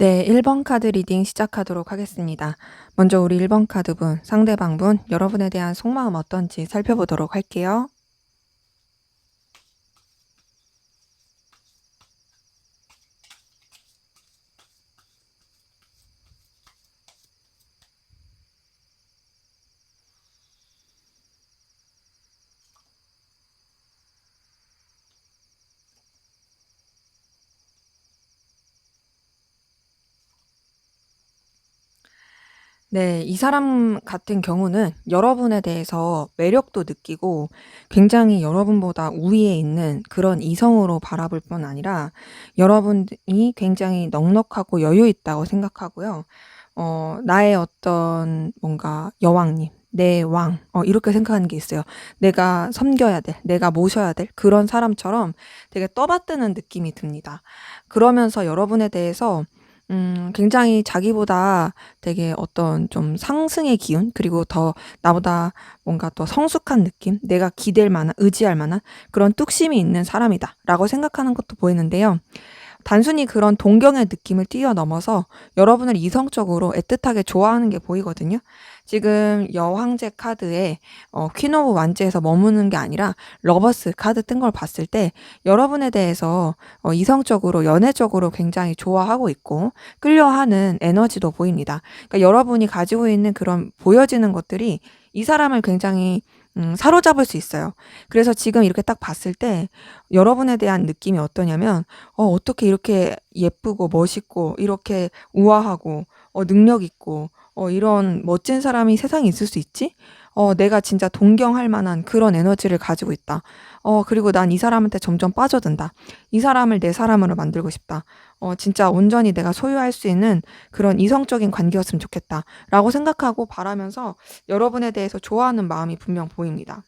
네, 1번 카드 리딩 시작하도록 하겠습니다. 먼저 우리 1번 카드분, 상대방분, 여러분에 대한 속마음 어떤지 살펴보도록 할게요. 네, 이 사람 같은 경우는 여러분에 대해서 매력도 느끼고 굉장히 여러분보다 우위에 있는 그런 이성으로 바라볼 뿐 아니라 여러분이 굉장히 넉넉하고 여유 있다고 생각하고요. 나의 어떤 뭔가 여왕님, 내 왕, 이렇게 생각하는 게 있어요. 내가 섬겨야 될, 내가 모셔야 될 그런 사람처럼 되게 떠받드는 느낌이 듭니다. 그러면서 여러분에 대해서 굉장히 자기보다 되게 어떤 좀 상승의 기운, 그리고 더 나보다 뭔가 더 성숙한 느낌, 내가 기댈 만한, 의지할 만한 그런 뚝심이 있는 사람이다라고 생각하는 것도 보이는데요. 단순히 그런 동경의 느낌을 뛰어넘어서 여러분을 이성적으로 애틋하게 좋아하는 게 보이거든요. 지금 여황제 카드에 퀸 오브 완즈에서 머무는 게 아니라 러버스 카드 뜬 걸 봤을 때 여러분에 대해서 이성적으로 연애적으로 굉장히 좋아하고 있고 끌려하는 에너지도 보입니다. 그러니까 여러분이 가지고 있는 그런 보여지는 것들이 이 사람을 굉장히 사로잡을 수 있어요. 그래서 지금 이렇게 딱 봤을 때 여러분에 대한 느낌이 어떠냐면 어떻게 이렇게 예쁘고 멋있고 이렇게 우아하고 능력 있고 이런 멋진 사람이 세상에 있을 수 있지? 내가 진짜 동경할 만한 그런 에너지를 가지고 있다. 그리고 난 이 사람한테 점점 빠져든다. 이 사람을 내 사람으로 만들고 싶다. 진짜 온전히 내가 소유할 수 있는 그런 이성적인 관계였으면 좋겠다. 라고 생각하고 바라면서 여러분에 대해서 좋아하는 마음이 분명 보입니다.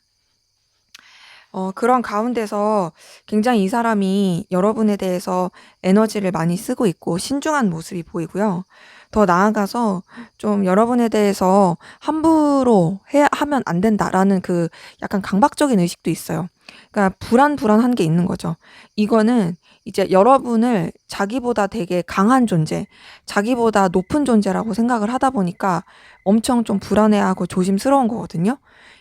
그런 가운데서 굉장히 이 사람이 여러분에 대해서 에너지를 많이 쓰고 있고 신중한 모습이 보이고요. 더 나아가서 좀 여러분에 대해서 함부로 하면 안 된다라는 그 약간 강박적인 의식도 있어요. 그러니까 불안한 게 있는 거죠. 이거는 이제 여러분을 자기보다 되게 강한 존재, 자기보다 높은 존재라고 생각을 하다 보니까 엄청 좀 불안해하고 조심스러운 거거든요.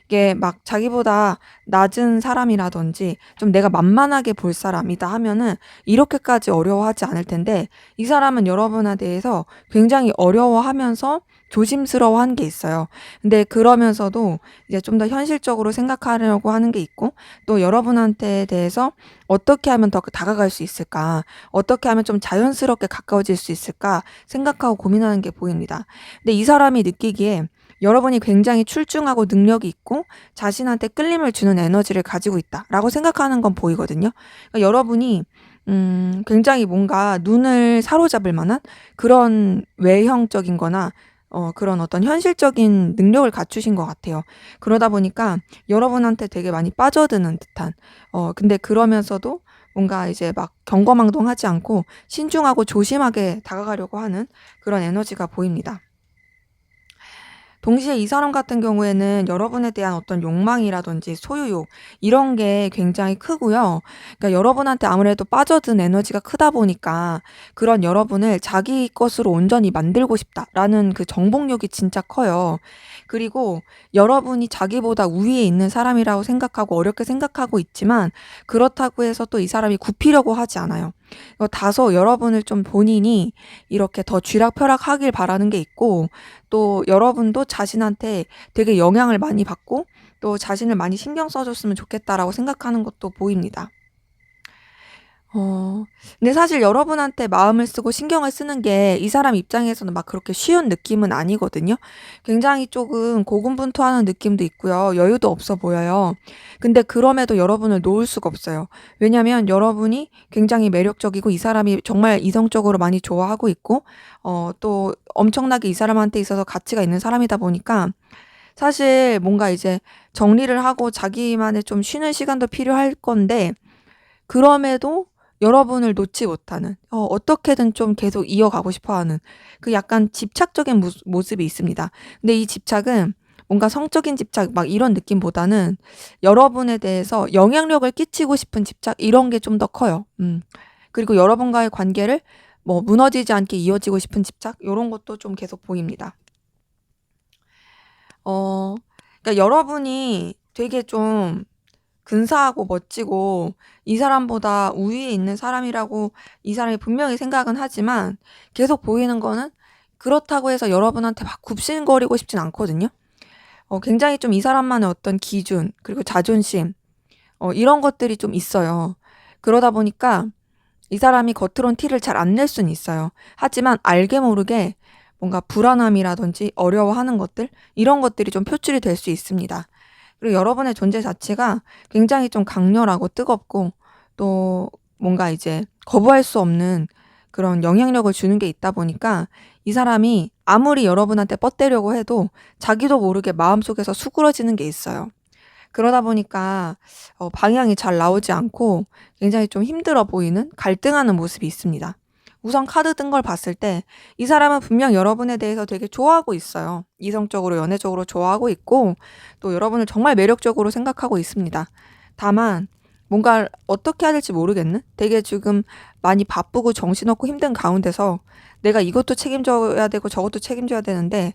이게 막 자기보다 낮은 사람이라든지 좀 내가 만만하게 볼 사람이다 하면은 이렇게까지 어려워하지 않을 텐데 이 사람은 여러분에 대해서 굉장히 어려워하면서 조심스러워한 게 있어요. 근데 그러면서도 이제 좀 더 현실적으로 생각하려고 하는 게 있고 또 여러분한테 대해서 어떻게 하면 더 다가갈 수 있을까? 어떻게 하면 좀 자연스럽게 가까워질 수 있을까? 생각하고 고민하는 게 보입니다. 근데 이 사람이 느끼기에 여러분이 굉장히 출중하고 능력이 있고 자신한테 끌림을 주는 에너지를 가지고 있다라고 생각하는 건 보이거든요. 그러니까 여러분이 굉장히 뭔가 눈을 사로잡을 만한 그런 외형적인 거나 그런 어떤 현실적인 능력을 갖추신 것 같아요. 그러다 보니까 여러분한테 되게 많이 빠져드는 듯한 근데 그러면서도 뭔가 이제 막 경거망동하지 않고 신중하고 조심하게 다가가려고 하는 그런 에너지가 보입니다. 동시에 이 사람 같은 경우에는 여러분에 대한 어떤 욕망이라든지 소유욕 이런 게 굉장히 크고요. 그러니까 여러분한테 아무래도 빠져든 에너지가 크다 보니까 그런 여러분을 자기 것으로 온전히 만들고 싶다라는 그 정복욕이 진짜 커요. 그리고 여러분이 자기보다 우위에 있는 사람이라고 생각하고 어렵게 생각하고 있지만 그렇다고 해서 또 이 사람이 굽히려고 하지 않아요. 다소 여러분을 좀 본인이 이렇게 더 쥐락펴락하길 바라는 게 있고 또 여러분도 자신한테 되게 영향을 많이 받고 또 자신을 많이 신경 써줬으면 좋겠다라고 생각하는 것도 보입니다. 어, 근데 사실 여러분한테 마음을 쓰고 신경을 쓰는 게 이 사람 입장에서는 막 그렇게 쉬운 느낌은 아니거든요. 굉장히 조금 고군분투하는 느낌도 있고요. 여유도 없어 보여요. 근데 그럼에도 여러분을 놓을 수가 없어요. 왜냐면 여러분이 굉장히 매력적이고 이 사람이 정말 이성적으로 많이 좋아하고 있고, 또 엄청나게 이 사람한테 있어서 가치가 있는 사람이다 보니까 사실 뭔가 이제 정리를 하고 자기만의 좀 쉬는 시간도 필요할 건데, 그럼에도 여러분을 놓지 못하는 어떻게든 좀 계속 이어가고 싶어 하는 그 약간 집착적인 모습이 있습니다. 근데 이 집착은 뭔가 성적인 집착 막 이런 느낌보다는 여러분에 대해서 영향력을 끼치고 싶은 집착 이런 게 좀 더 커요. 그리고 여러분과의 관계를 뭐 무너지지 않게 이어지고 싶은 집착 요런 것도 좀 계속 보입니다. 그러니까 여러분이 되게 좀 근사하고 멋지고 이 사람보다 우위에 있는 사람이라고 이 사람이 분명히 생각은 하지만 계속 보이는 거는 그렇다고 해서 여러분한테 막 굽신거리고 싶진 않거든요. 굉장히 좀 이 사람만의 어떤 기준 그리고 자존심 이런 것들이 좀 있어요. 그러다 보니까 이 사람이 겉으론 티를 잘 안 낼 수는 있어요. 하지만 알게 모르게 뭔가 불안함이라든지 어려워하는 것들 이런 것들이 좀 표출이 될 수 있습니다. 그리고 여러분의 존재 자체가 굉장히 좀 강렬하고 뜨겁고 또 뭔가 이제 거부할 수 없는 그런 영향력을 주는 게 있다 보니까 이 사람이 아무리 여러분한테 뻗대려고 해도 자기도 모르게 마음속에서 수그러지는 게 있어요. 그러다 보니까 방향이 잘 나오지 않고 굉장히 좀 힘들어 보이는 갈등하는 모습이 있습니다. 우선 카드 뜬 걸 봤을 때 이 사람은 분명 여러분에 대해서 되게 좋아하고 있어요. 이성적으로 연애적으로 좋아하고 있고 또 여러분을 정말 매력적으로 생각하고 있습니다. 다만 뭔가 어떻게 해야 될지 모르겠는? 되게 지금 많이 바쁘고 정신없고 힘든 가운데서 내가 이것도 책임져야 되고 저것도 책임져야 되는데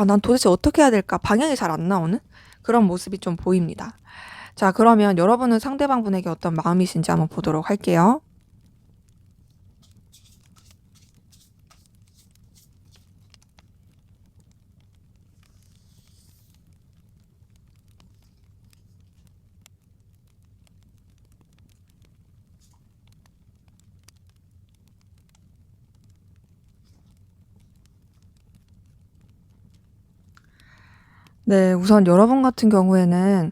난 도대체 어떻게 해야 될까? 방향이 잘 안 나오는 그런 모습이 좀 보입니다. 자, 그러면 여러분은 상대방분에게 어떤 마음이신지 한번 보도록 할게요. 네, 우선 여러분 같은 경우에는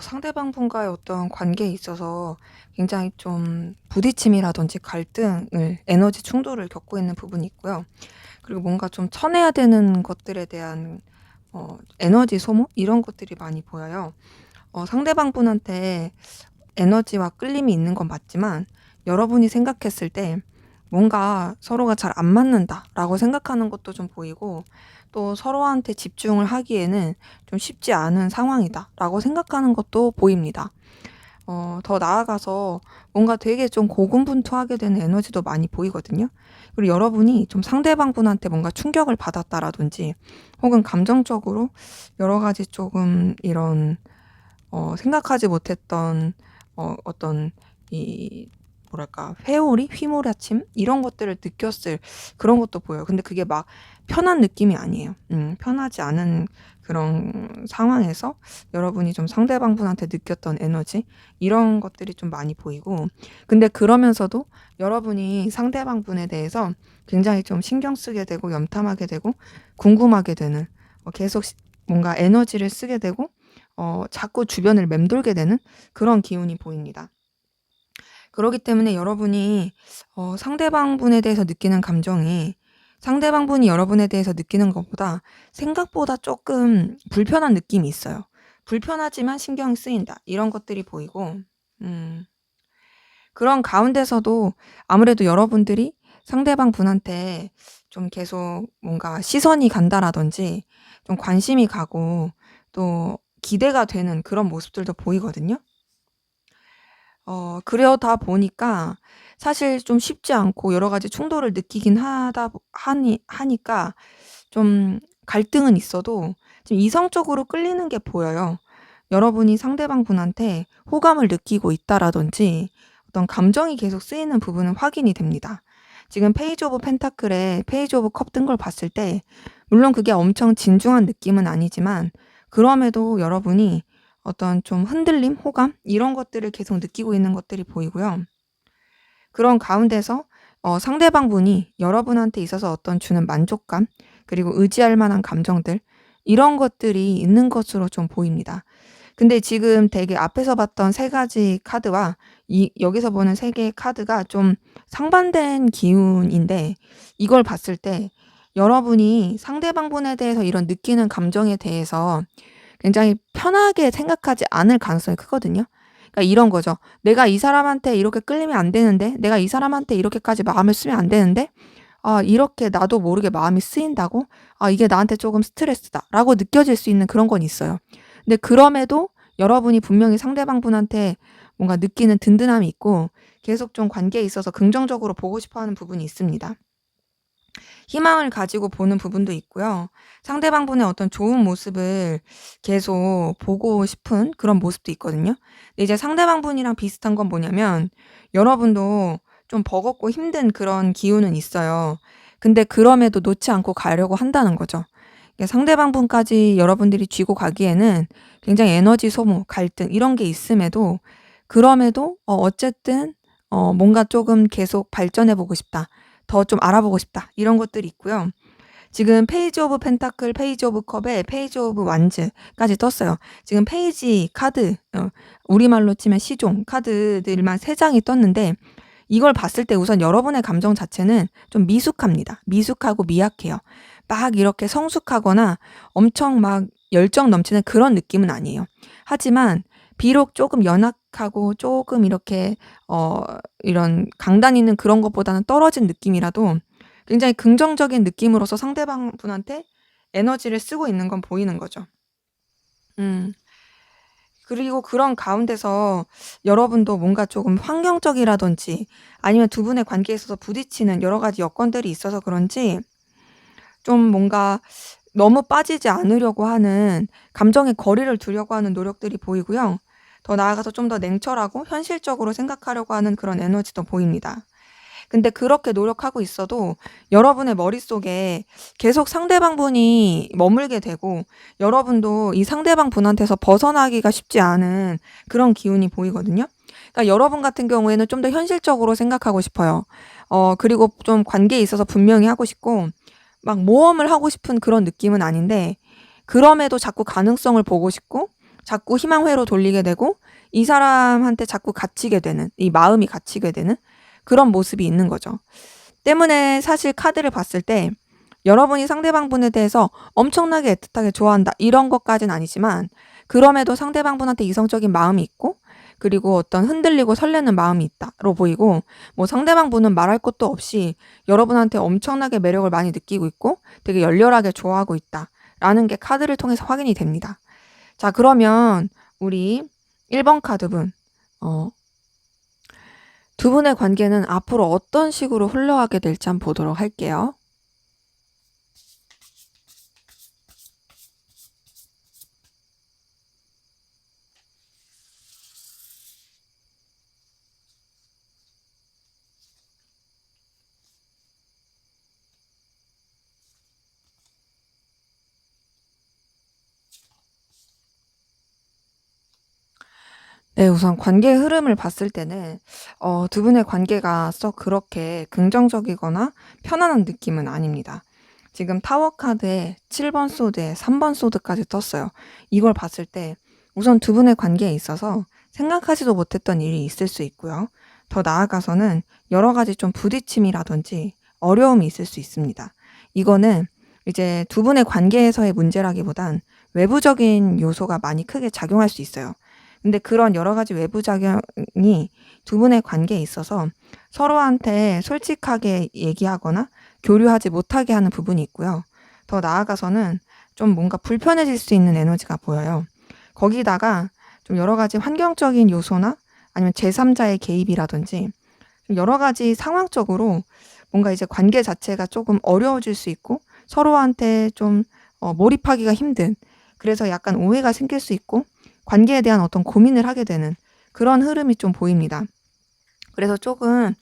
상대방분과의 어떤 관계에 있어서 굉장히 좀 부딪힘이라든지 갈등을, 에너지 충돌을 겪고 있는 부분이 있고요. 그리고 뭔가 좀 쳐내야 되는 것들에 대한 에너지 소모? 이런 것들이 많이 보여요. 상대방분한테 에너지와 끌림이 있는 건 맞지만 여러분이 생각했을 때 뭔가 서로가 잘 안 맞는다라고 생각하는 것도 좀 보이고 또 서로한테 집중을 하기에는 좀 쉽지 않은 상황이다라고 생각하는 것도 보입니다. 더 나아가서 뭔가 되게 좀 고군분투하게 되는 에너지도 많이 보이거든요. 그리고 여러분이 좀 상대방분한테 뭔가 충격을 받았다라든지 혹은 감정적으로 여러 가지 조금 이런 생각하지 못했던 어떤 이 뭐랄까 회오리, 휘몰아침 이런 것들을 느꼈을 그런 것도 보여요. 근데 그게 막 편한 느낌이 아니에요. 편하지 않은 그런 상황에서 여러분이 좀 상대방분한테 느꼈던 에너지 이런 것들이 좀 많이 보이고 근데 그러면서도 여러분이 상대방분에 대해서 굉장히 좀 신경 쓰게 되고 염탐하게 되고 궁금하게 되는 계속 뭔가 에너지를 쓰게 되고 자꾸 주변을 맴돌게 되는 그런 기운이 보입니다. 그러기 때문에 여러분이 상대방분에 대해서 느끼는 감정이 상대방분이 여러분에 대해서 느끼는 것보다 생각보다 조금 불편한 느낌이 있어요. 불편하지만 신경이 쓰인다. 이런 것들이 보이고 그런 가운데서도 아무래도 여러분들이 상대방분한테 좀 계속 뭔가 시선이 간다라든지 좀 관심이 가고 또 기대가 되는 그런 모습들도 보이거든요. 그러다 보니까 사실 좀 쉽지 않고 여러 가지 충돌을 느끼긴 하니까 좀 갈등은 있어도 좀 이성적으로 끌리는 게 보여요. 여러분이 상대방분한테 호감을 느끼고 있다라든지 어떤 감정이 계속 쓰이는 부분은 확인이 됩니다. 지금 페이지 오브 펜타클에 페이지 오브 컵 뜬 걸 봤을 때 물론 그게 엄청 진중한 느낌은 아니지만 그럼에도 여러분이 어떤 좀 흔들림, 호감 이런 것들을 계속 느끼고 있는 것들이 보이고요. 그런 가운데서 상대방분이 여러분한테 있어서 어떤 주는 만족감 그리고 의지할 만한 감정들 이런 것들이 있는 것으로 좀 보입니다. 근데 지금 되게 앞에서 봤던 세 가지 카드와 여기서 보는 세 개의 카드가 좀 상반된 기운인데 이걸 봤을 때 여러분이 상대방분에 대해서 이런 느끼는 감정에 대해서 굉장히 편하게 생각하지 않을 가능성이 크거든요. 그러니까 이런 거죠. '내가 이 사람한테 이렇게 끌리면 안 되는데. 내가 이 사람한테 이렇게까지 마음을 쓰면 안 되는데. 이렇게 나도 모르게 마음이 쓰인다고? 이게 나한테 조금 스트레스다.'라고 느껴질 수 있는 그런 건 있어요. 근데 그럼에도 여러분이 분명히 상대방분한테 뭔가 느끼는 든든함이 있고 계속 좀 관계에 있어서 긍정적으로 보고 싶어 하는 부분이 있습니다. 희망을 가지고 보는 부분도 있고요. 상대방분의 어떤 좋은 모습을 계속 보고 싶은 그런 모습도 있거든요. 근데 이제 상대방분이랑 비슷한 건 뭐냐면 여러분도 좀 버겁고 힘든 그런 기운은 있어요. 근데 그럼에도 놓지 않고 가려고 한다는 거죠. 이게 상대방분까지 여러분들이 쥐고 가기에는 굉장히 에너지 소모, 갈등 이런 게 있음에도 그럼에도 어쨌든 뭔가 조금 계속 발전해 보고 싶다. 더 좀 알아보고 싶다. 이런 것들이 있고요. 지금 페이지 오브 펜타클, 페이지 오브 컵에 페이지 오브 완즈까지 떴어요. 지금 페이지 카드, 우리말로 치면 시종 카드들만 3장이 떴는데 이걸 봤을 때 우선 여러분의 감정 자체는 좀 미숙합니다. 미숙하고 미약해요. 막 이렇게 성숙하거나 엄청 막 열정 넘치는 그런 느낌은 아니에요. 하지만 비록 조금 연약하고 조금 이렇게 이런 강단 있는 그런 것보다는 떨어진 느낌이라도 굉장히 긍정적인 느낌으로서 상대방 분한테 에너지를 쓰고 있는 건 보이는 거죠. 음. 그리고 그런 가운데서 여러분도 뭔가 조금 환경적이라든지 아니면 두 분의 관계에 있어서 부딪히는 여러 가지 여건들이 있어서 그런지 좀 뭔가 너무 빠지지 않으려고 하는 감정의 거리를 두려고 하는 노력들이 보이고요. 더 나아가서 좀 더 냉철하고 현실적으로 생각하려고 하는 그런 에너지도 보입니다. 근데 그렇게 노력하고 있어도 여러분의 머릿속에 계속 상대방분이 머물게 되고 여러분도 이 상대방 분한테서 벗어나기가 쉽지 않은 그런 기운이 보이거든요. 그러니까 여러분 같은 경우에는 좀 더 현실적으로 생각하고 싶어요. 그리고 좀 관계에 있어서 분명히 하고 싶고 막 모험을 하고 싶은 그런 느낌은 아닌데 그럼에도 자꾸 가능성을 보고 싶고 자꾸 희망회로 돌리게 되고 이 사람한테 자꾸 갇히게 되는, 이 마음이 갇히게 되는 그런 모습이 있는 거죠. 때문에 사실 카드를 봤을 때 여러분이 상대방분에 대해서 엄청나게 애틋하게 좋아한다 이런 것까지는 아니지만 그럼에도 상대방분한테 이성적인 마음이 있고 그리고 어떤 흔들리고 설레는 마음이 있다로 보이고 뭐 상대방분은 말할 것도 없이 여러분한테 엄청나게 매력을 많이 느끼고 있고 되게 열렬하게 좋아하고 있다라는 게 카드를 통해서 확인이 됩니다. 자, 그러면 우리 1번 카드분 두 분의 관계는 앞으로 어떤 식으로 흘러가게 될지 한번 보도록 할게요. 네, 우선 관계의 흐름을 봤을 때는 두 분의 관계가 썩 그렇게 긍정적이거나 편안한 느낌은 아닙니다. 지금 타워 카드에 7번 소드에 3번 소드까지 떴어요. 이걸 봤을 때 우선 두 분의 관계에 있어서 생각하지도 못했던 일이 있을 수 있고요. 더 나아가서는 여러 가지 좀 부딪힘이라든지 어려움이 있을 수 있습니다. 이거는 이제 두 분의 관계에서의 문제라기보단 외부적인 요소가 많이 크게 작용할 수 있어요. 근데 그런 여러 가지 외부 작용이 두 분의 관계에 있어서 서로한테 솔직하게 얘기하거나 교류하지 못하게 하는 부분이 있고요. 더 나아가서는 좀 뭔가 불편해질 수 있는 에너지가 보여요. 거기다가 좀 여러 가지 환경적인 요소나 아니면 제3자의 개입이라든지 좀 여러 가지 상황적으로 뭔가 이제 관계 자체가 조금 어려워질 수 있고 서로한테 좀 몰입하기가 힘든 그래서 약간 오해가 생길 수 있고 관계에 대한 어떤 고민을 하게 되는 그런 흐름이 좀 보입니다. 그래서 조금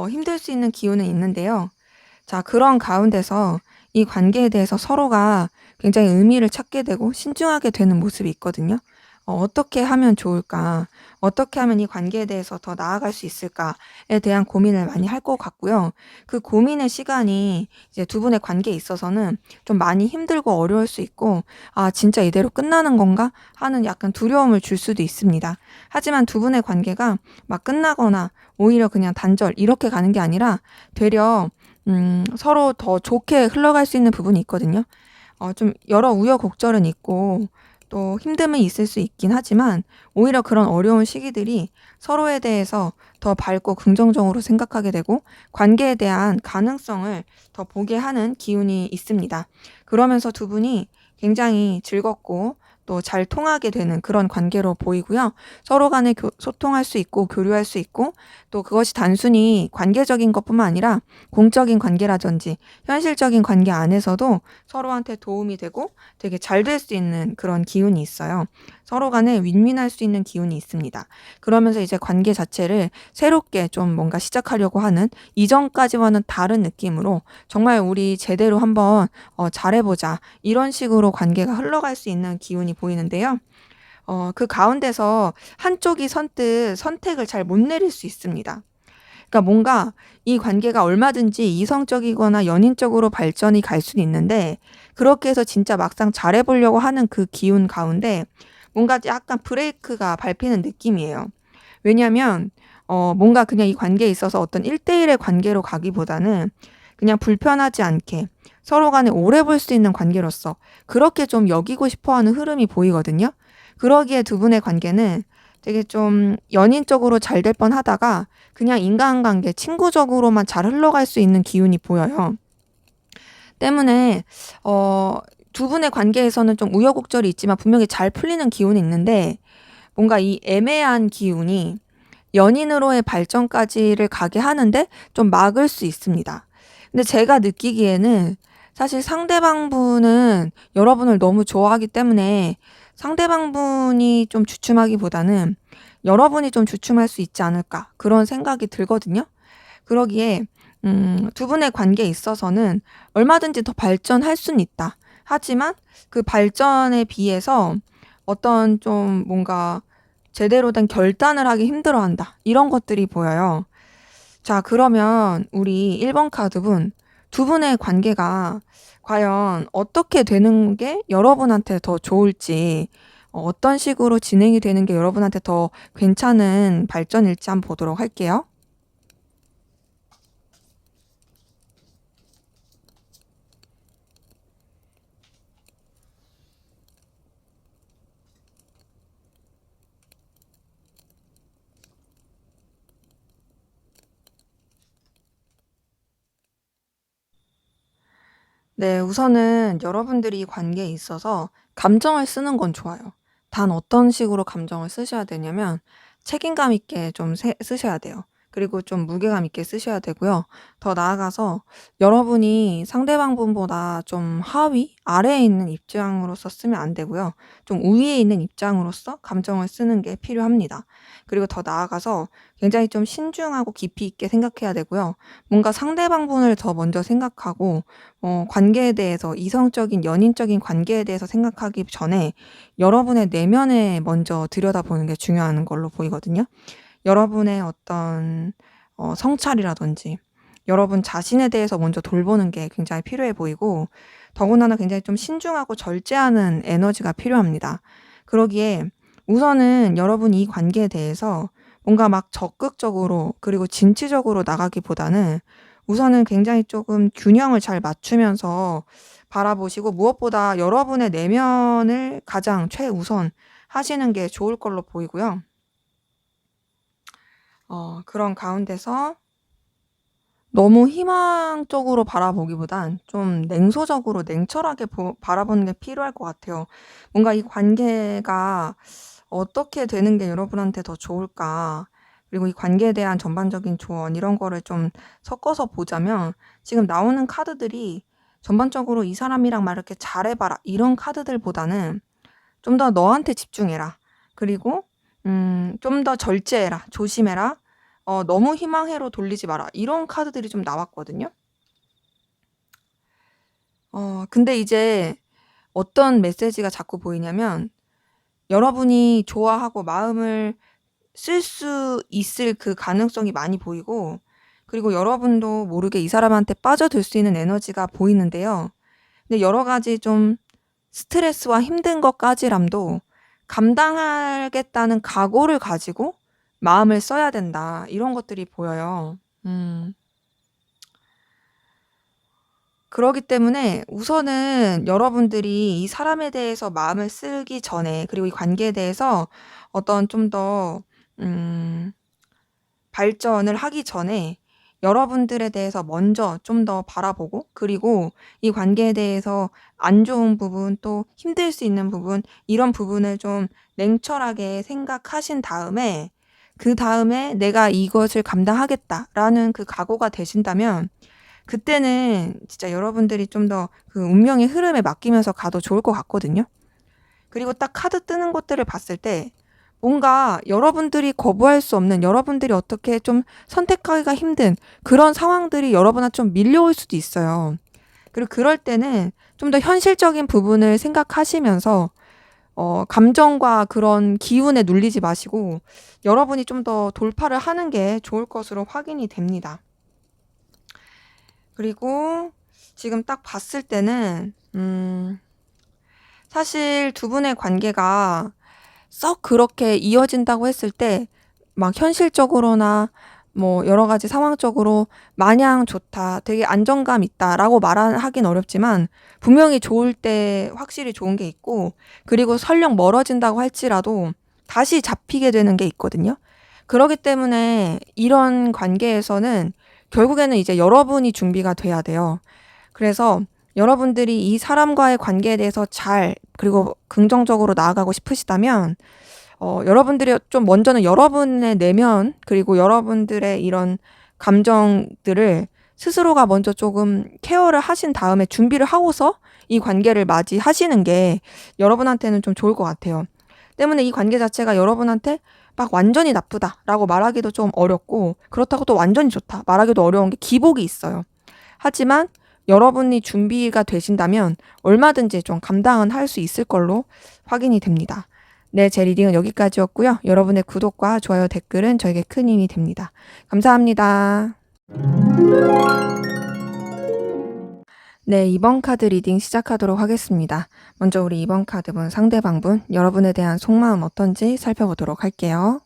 힘들 수 있는 기운은 있는데요. 자, 그런 가운데서 이 관계에 대해서 서로가 굉장히 의미를 찾게 되고 신중하게 되는 모습이 있거든요. 어떻게 하면 좋을까? 어떻게 하면 이 관계에 대해서 더 나아갈 수 있을까에 대한 고민을 많이 할 것 같고요. 그 고민의 시간이 이제 두 분의 관계에 있어서는 좀 많이 힘들고 어려울 수 있고, 아, 진짜 이대로 끝나는 건가? 하는 약간 두려움을 줄 수도 있습니다. 하지만 두 분의 관계가 막 끝나거나 오히려 그냥 단절 이렇게 가는 게 아니라 되려 서로 더 좋게 흘러갈 수 있는 부분이 있거든요. 좀 여러 우여곡절은 있고 또 힘듦은 있을 수 있긴 하지만 오히려 그런 어려운 시기들이 서로에 대해서 더 밝고 긍정적으로 생각하게 되고 관계에 대한 가능성을 더 보게 하는 기운이 있습니다. 그러면서 두 분이 굉장히 즐겁고 또 잘 통하게 되는 그런 관계로 보이고요. 서로 간에 소통할 수 있고 교류할 수 있고 또 그것이 단순히 관계적인 것뿐만 아니라 공적인 관계라든지 현실적인 관계 안에서도 서로한테 도움이 되고 되게 잘 될 수 있는 그런 기운이 있어요. 서로 간에 윈윈할 수 있는 기운이 있습니다. 그러면서 이제 관계 자체를 새롭게 좀 뭔가 시작하려고 하는 이전까지와는 다른 느낌으로 정말 우리 제대로 한번 잘해보자 이런 식으로 관계가 흘러갈 수 있는 기운이 보이는데요. 그 가운데서 한쪽이 선뜻 선택을 잘 못 내릴 수 있습니다. 그러니까 뭔가 이 관계가 얼마든지 이성적이거나 연인적으로 발전이 갈 수는 있는데 그렇게 해서 진짜 막상 잘해보려고 하는 그 기운 가운데 뭔가 약간 브레이크가 밟히는 느낌이에요. 왜냐하면 뭔가 그냥 이 관계에 있어서 어떤 1대1의 관계로 가기보다는 그냥 불편하지 않게 서로 간에 오래 볼 수 있는 관계로서 그렇게 좀 여기고 싶어하는 흐름이 보이거든요. 그러기에 두 분의 관계는 되게 좀 연인적으로 잘 될 뻔하다가 그냥 인간관계, 친구적으로만 잘 흘러갈 수 있는 기운이 보여요. 때문에 두 분의 관계에서는 좀 우여곡절이 있지만 분명히 잘 풀리는 기운이 있는데 뭔가 이 애매한 기운이 연인으로의 발전까지를 가게 하는데 좀 막을 수 있습니다. 근데 제가 느끼기에는 사실 상대방분은 여러분을 너무 좋아하기 때문에 상대방분이 좀 주춤하기보다는 여러분이 좀 주춤할 수 있지 않을까 그런 생각이 들거든요. 그러기에 두 분의 관계에 있어서는 얼마든지 더 발전할 수는 있다. 하지만 그 발전에 비해서 어떤 좀 뭔가 제대로 된 결단을 하기 힘들어한다. 이런 것들이 보여요. 자, 그러면 우리 1번 카드분 두 분의 관계가 과연 어떻게 되는 게 여러분한테 더 좋을지 어떤 식으로 진행이 되는 게 여러분한테 더 괜찮은 발전일지 한번 보도록 할게요. 네, 우선은 여러분들이 이 관계에 있어서 감정을 쓰는 건 좋아요. 단 어떤 식으로 감정을 쓰셔야 되냐면 책임감 있게 좀 쓰셔야 돼요. 그리고 좀 무게감 있게 쓰셔야 되고요. 더 나아가서 여러분이 상대방 분보다 좀 하위, 아래에 있는 입장으로서 쓰면 안 되고요. 좀 우위에 있는 입장으로서 감정을 쓰는 게 필요합니다. 그리고 더 나아가서 굉장히 좀 신중하고 깊이 있게 생각해야 되고요. 뭔가 상대방 분을 더 먼저 생각하고 관계에 대해서 이성적인 연인적인 관계에 대해서 생각하기 전에 여러분의 내면에 먼저 들여다보는 게 중요한 걸로 보이거든요. 여러분의 어떤 성찰이라든지 여러분 자신에 대해서 먼저 돌보는 게 굉장히 필요해 보이고 더군다나 굉장히 좀 신중하고 절제하는 에너지가 필요합니다. 그러기에 우선은 여러분이 이 관계에 대해서 뭔가 막 적극적으로 그리고 진취적으로 나가기보다는 우선은 굉장히 조금 균형을 잘 맞추면서 바라보시고 무엇보다 여러분의 내면을 가장 최우선 하시는 게 좋을 걸로 보이고요. 그런 가운데서 너무 희망적으로 바라보기보단 좀 냉소적으로 냉철하게 바라보는 게 필요할 것 같아요. 뭔가 이 관계가 어떻게 되는 게 여러분한테 더 좋을까? 그리고 이 관계에 대한 전반적인 조언 이런 거를 좀 섞어서 보자면 지금 나오는 카드들이 전반적으로 이 사람이랑 막 이렇게 잘해봐라 이런 카드들보다는 좀 더 너한테 집중해라. 그리고 좀 더 절제해라. 조심해라. 너무 희망회로 돌리지 마라. 이런 카드들이 좀 나왔거든요. 근데 이제 어떤 메시지가 자꾸 보이냐면 여러분이 좋아하고 마음을 쓸 수 있을 그 가능성이 많이 보이고 그리고 여러분도 모르게 이 사람한테 빠져들 수 있는 에너지가 보이는데요. 근데 여러 가지 좀 스트레스와 힘든 것까지람도 감당하겠다는 각오를 가지고 마음을 써야 된다. 이런 것들이 보여요. 그러기 때문에 우선은 여러분들이 이 사람에 대해서 마음을 쓰기 전에 그리고 이 관계에 대해서 어떤 좀 더 발전을 하기 전에 여러분들에 대해서 먼저 좀 더 바라보고, 그리고 이 관계에 대해서 안 좋은 부분, 또 힘들 수 있는 부분, 이런 부분을 좀 냉철하게 생각하신 다음에, 그다음에 '내가 이것을 감당하겠다.'라는 그 각오가 되신다면, 그때는 진짜 여러분들이 좀 더 그 운명의 흐름에 맡기면서 가도 좋을 것 같거든요. 그리고 딱 카드 뜨는 것들을 봤을 때 뭔가 여러분들이 거부할 수 없는, 여러분들이 어떻게 좀 선택하기가 힘든 그런 상황들이 여러분한테 좀 밀려올 수도 있어요. 그리고 그럴 때는 좀 더 현실적인 부분을 생각하시면서 감정과 그런 기운에 눌리지 마시고 여러분이 좀 더 돌파를 하는 게 좋을 것으로 확인이 됩니다. 그리고 지금 딱 봤을 때는 사실 두 분의 관계가 썩 그렇게 이어진다고 했을 때 막 현실적으로나 뭐 여러 가지 상황적으로 마냥 좋다, 되게 안정감 있다라고 말하긴 어렵지만, 분명히 좋을 때 확실히 좋은 게 있고, 그리고 설령 멀어진다고 할지라도 다시 잡히게 되는 게 있거든요. 그러기 때문에 이런 관계에서는 결국에는 이제 여러분이 준비가 돼야 돼요. 그래서 여러분들이 이 사람과의 관계에 대해서 잘, 그리고 긍정적으로 나아가고 싶으시다면 여러분들이 좀 먼저는 여러분의 내면, 그리고 여러분들의 이런 감정들을 스스로가 먼저 조금 케어를 하신 다음에 준비를 하고서 이 관계를 맞이하시는 게 여러분한테는 좀 좋을 것 같아요. 때문에 이 관계 자체가 여러분한테 막 완전히 나쁘다라고 말하기도 좀 어렵고, 그렇다고 또 완전히 좋다 말하기도 어려운 게 기복이 있어요. 하지만 여러분이 준비가 되신다면 얼마든지 좀 감당은 할 수 있을 걸로 확인이 됩니다. 네, 제 리딩은 여기까지였고요. 여러분의 구독과 좋아요, 댓글은 저에게 큰 힘이 됩니다. 감사합니다. 네, 이번 카드 리딩 시작하도록 하겠습니다. 먼저 우리 이번 카드분 상대방분, 여러분에 대한 속마음 어떤지 살펴보도록 할게요.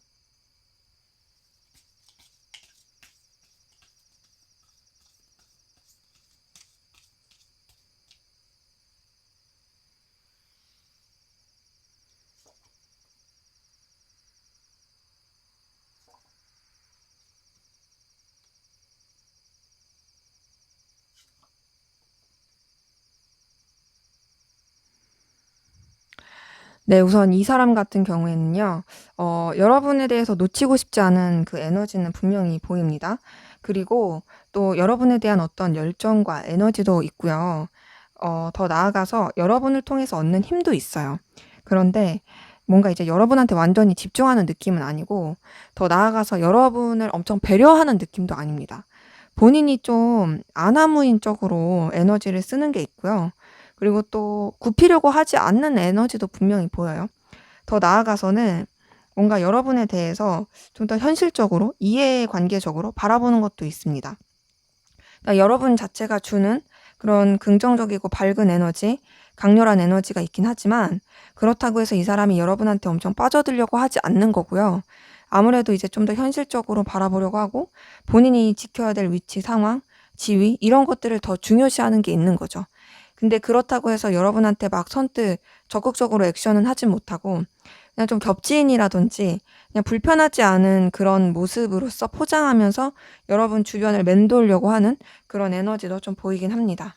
네, 우선 이 사람 같은 경우에는요, 여러분에 대해서 놓치고 싶지 않은 그 에너지는 분명히 보입니다. 그리고 또 여러분에 대한 어떤 열정과 에너지도 있고요. 더 나아가서 여러분을 통해서 얻는 힘도 있어요. 그런데 뭔가 이제 여러분한테 완전히 집중하는 느낌은 아니고, 더 나아가서 여러분을 엄청 배려하는 느낌도 아닙니다. 본인이 좀 아나무인적으로 에너지를 쓰는 게 있고요. 그리고 또 굽히려고 하지 않는 에너지도 분명히 보여요. 더 나아가서는 뭔가 여러분에 대해서 좀 더 현실적으로, 이해관계적으로 바라보는 것도 있습니다. 그러니까 여러분 자체가 주는 그런 긍정적이고 밝은 에너지, 강렬한 에너지가 있긴 하지만, 그렇다고 해서 이 사람이 여러분한테 엄청 빠져들려고 하지 않는 거고요. 아무래도 이제 좀 더 현실적으로 바라보려고 하고, 본인이 지켜야 될 위치, 상황, 지위, 이런 것들을 더 중요시하는 게 있는 거죠. 근데 그렇다고 해서 여러분한테 막 선뜻 적극적으로 액션은 하진 못하고, 그냥 좀 겹지인이라든지 그냥 불편하지 않은 그런 모습으로서 포장하면서 여러분 주변을 맴돌려고 하는 그런 에너지도 좀 보이긴 합니다.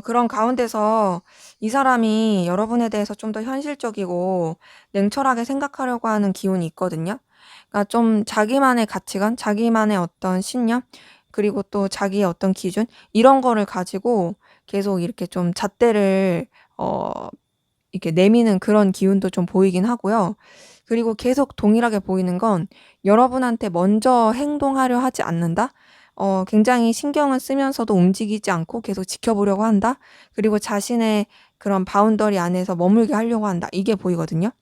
그런 가운데서 이 사람이 여러분에 대해서 좀 더 현실적이고 냉철하게 생각하려고 하는 기운이 있거든요. 그러니까 좀 자기만의 가치관, 자기만의 어떤 신념, 그리고 또 자기의 어떤 기준, 이런 거를 가지고 계속 이렇게 좀 잣대를 이렇게 내미는 그런 기운도 좀 보이긴 하고요. 그리고 계속 동일하게 보이는 건 여러분한테 먼저 행동하려 하지 않는다? 굉장히 신경을 쓰면서도 움직이지 않고 계속 지켜보려고 한다? 그리고 자신의 그런 바운더리 안에서 머물게 하려고 한다. 이게 보이거든요.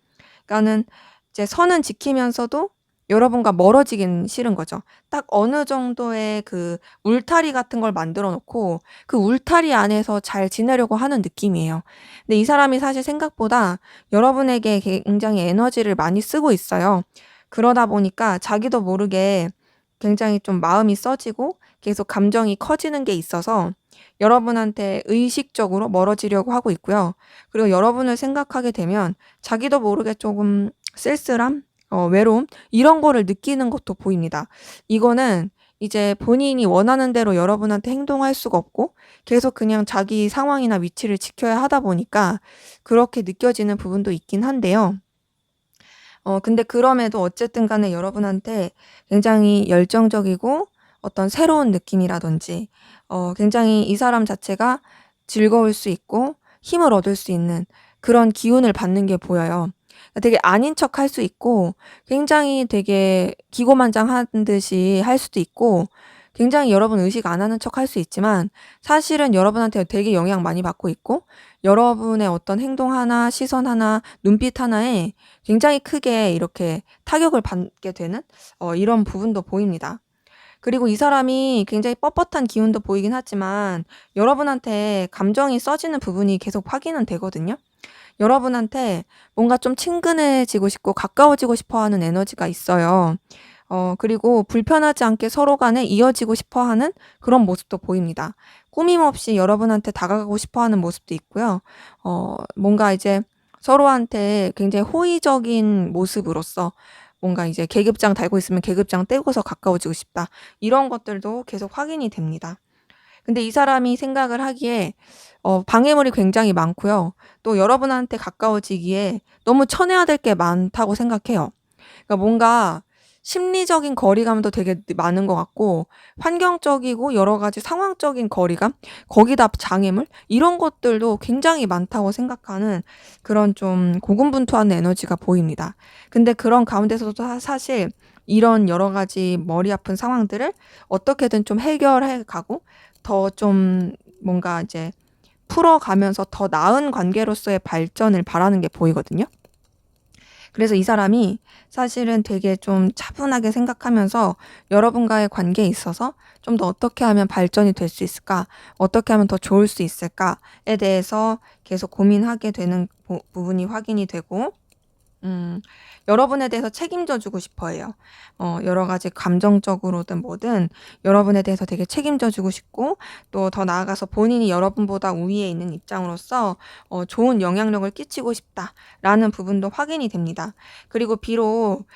그러니까는 이제 선은 지키면서도 여러분과 멀어지긴 싫은 거죠. 딱 어느 정도의 그 울타리 같은 걸 만들어 놓고 그 울타리 안에서 잘 지내려고 하는 느낌이에요. 근데 이 사람이 사실 생각보다 여러분에게 굉장히 에너지를 많이 쓰고 있어요. 그러다 보니까 자기도 모르게 굉장히 좀 마음이 써지고 계속 감정이 커지는 게 있어서 여러분한테 의식적으로 멀어지려고 하고 있고요. 그리고 여러분을 생각하게 되면 자기도 모르게 조금 쓸쓸함? 외로움 이런 거를 느끼는 것도 보입니다. 이거는 이제 본인이 원하는 대로 여러분한테 행동할 수가 없고 계속 그냥 자기 상황이나 위치를 지켜야 하다 보니까 그렇게 느껴지는 부분도 있긴 한데요. 근데 그럼에도 어쨌든 간에 여러분한테 굉장히 열정적이고 어떤 새로운 느낌이라든지 굉장히 이 사람 자체가 즐거울 수 있고 힘을 얻을 수 있는 그런 기운을 받는 게 보여요. 되게 아닌 척 할 수 있고 굉장히 되게 기고만장한 듯이 할 수도 있고 굉장히 여러분 의식 안 하는 척 할 수 있지만 사실은 여러분한테 되게 영향 많이 받고 있고 여러분의 어떤 행동 하나, 시선 하나, 눈빛 하나에 굉장히 크게 이렇게 타격을 받게 되는 이런 부분도 보입니다. 그리고 이 사람이 굉장히 뻣뻣한 기운도 보이긴 하지만 여러분한테 감정이 써지는 부분이 계속 확인은 되거든요. 여러분한테 뭔가 좀 친근해지고 싶고 가까워지고 싶어 하는 에너지가 있어요. 그리고 불편하지 않게 서로 간에 이어지고 싶어 하는 그런 모습도 보입니다. 꾸밈없이 여러분한테 다가가고 싶어 하는 모습도 있고요. 뭔가 이제 서로한테 굉장히 호의적인 모습으로서 뭔가 이제 계급장 달고 있으면 계급장 떼고서 가까워지고 싶다. 이런 것들도 계속 확인이 됩니다. 근데 이 사람이 생각을 하기에 방해물이 굉장히 많고요. 또 여러분한테 가까워지기에 너무 쳐내야 될 게 많다고 생각해요. 그러니까 뭔가 심리적인 거리감도 되게 많은 것 같고 환경적이고 여러 가지 상황적인 거리감, 거기다 장애물 이런 것들도 굉장히 많다고 생각하는 그런 좀 고군분투한 에너지가 보입니다. 근데 그런 가운데서도 사실 이런 여러 가지 머리 아픈 상황들을 어떻게든 좀 해결해 가고 더 좀 뭔가 이제 풀어가면서 더 나은 관계로서의 발전을 바라는 게 보이거든요. 그래서 이 사람이 사실은 되게 좀 차분하게 생각하면서 여러분과의 관계에 있어서 좀 더 어떻게 하면 발전이 될 수 있을까? 어떻게 하면 더 좋을 수 있을까?에 대해서 계속 고민하게 되는 부분이 확인이 되고 여러분에 대해서 책임져 주고 싶어 해요. 여러 가지 감정적으로든 뭐든 여러분에 대해서 되게 책임져 주고 싶고 또 더 나아가서 본인이 여러분보다 우위에 있는 입장으로서 좋은 영향력을 끼치고 싶다라는 부분도 확인이 됩니다. 그리고 비록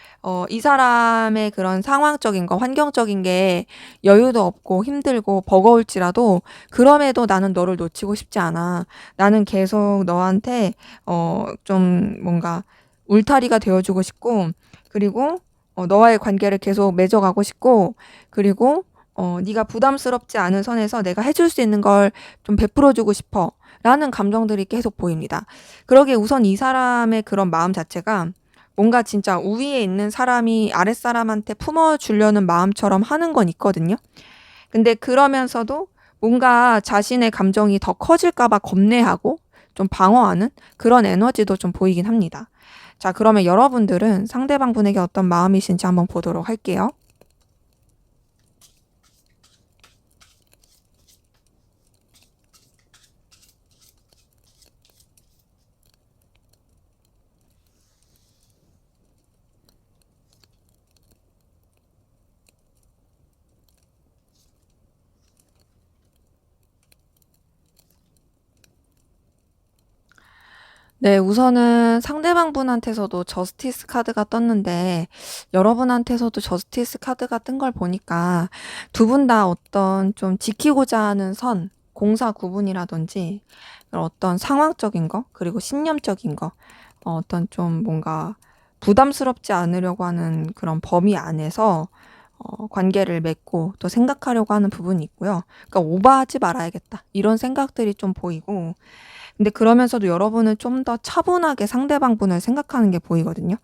이 사람의 그런 상황적인 거, 환경적인 게 여유도 없고 힘들고 버거울지라도 그럼에도 나는 너를 놓치고 싶지 않아. 나는 계속 너한테 좀 뭔가 울타리가 되어 주고 싶고 그리고 너와의 관계를 계속 맺어가고 싶고 그리고 네가 부담스럽지 않은 선에서 내가 해줄 수 있는 걸 좀 베풀어 주고 싶어 라는 감정들이 계속 보입니다. 그러기에 우선 이 사람의 그런 마음 자체가 뭔가 진짜 우위에 있는 사람이 아랫사람한테 품어주려는 마음처럼 하는 건 있거든요. 근데 그러면서도 뭔가 자신의 감정이 더 커질까 봐 겁내하고 좀 방어하는 그런 에너지도 좀 보이긴 합니다. 자, 그러면 여러분들은 상대방 분에게 어떤 마음이신지 한번 보도록 할게요. 네, 우선은 상대방 분한테서도 저스티스 카드가 떴는데 여러분한테서도 저스티스 카드가 뜬 걸 보니까 두 분 다 어떤 좀 지키고자 하는 선, 공사 구분이라든지 어떤 상황적인 거, 그리고 신념적인 거, 어떤 좀 뭔가 부담스럽지 않으려고 하는 그런 범위 안에서 관계를 맺고 또 생각하려고 하는 부분이 있고요. 그러니까 오버하지 말아야겠다. 이런 생각들이 좀 보이고 근데 그러면서도 여러분은 좀 더 차분하게 상대방 분을 생각하는 게 보이거든요.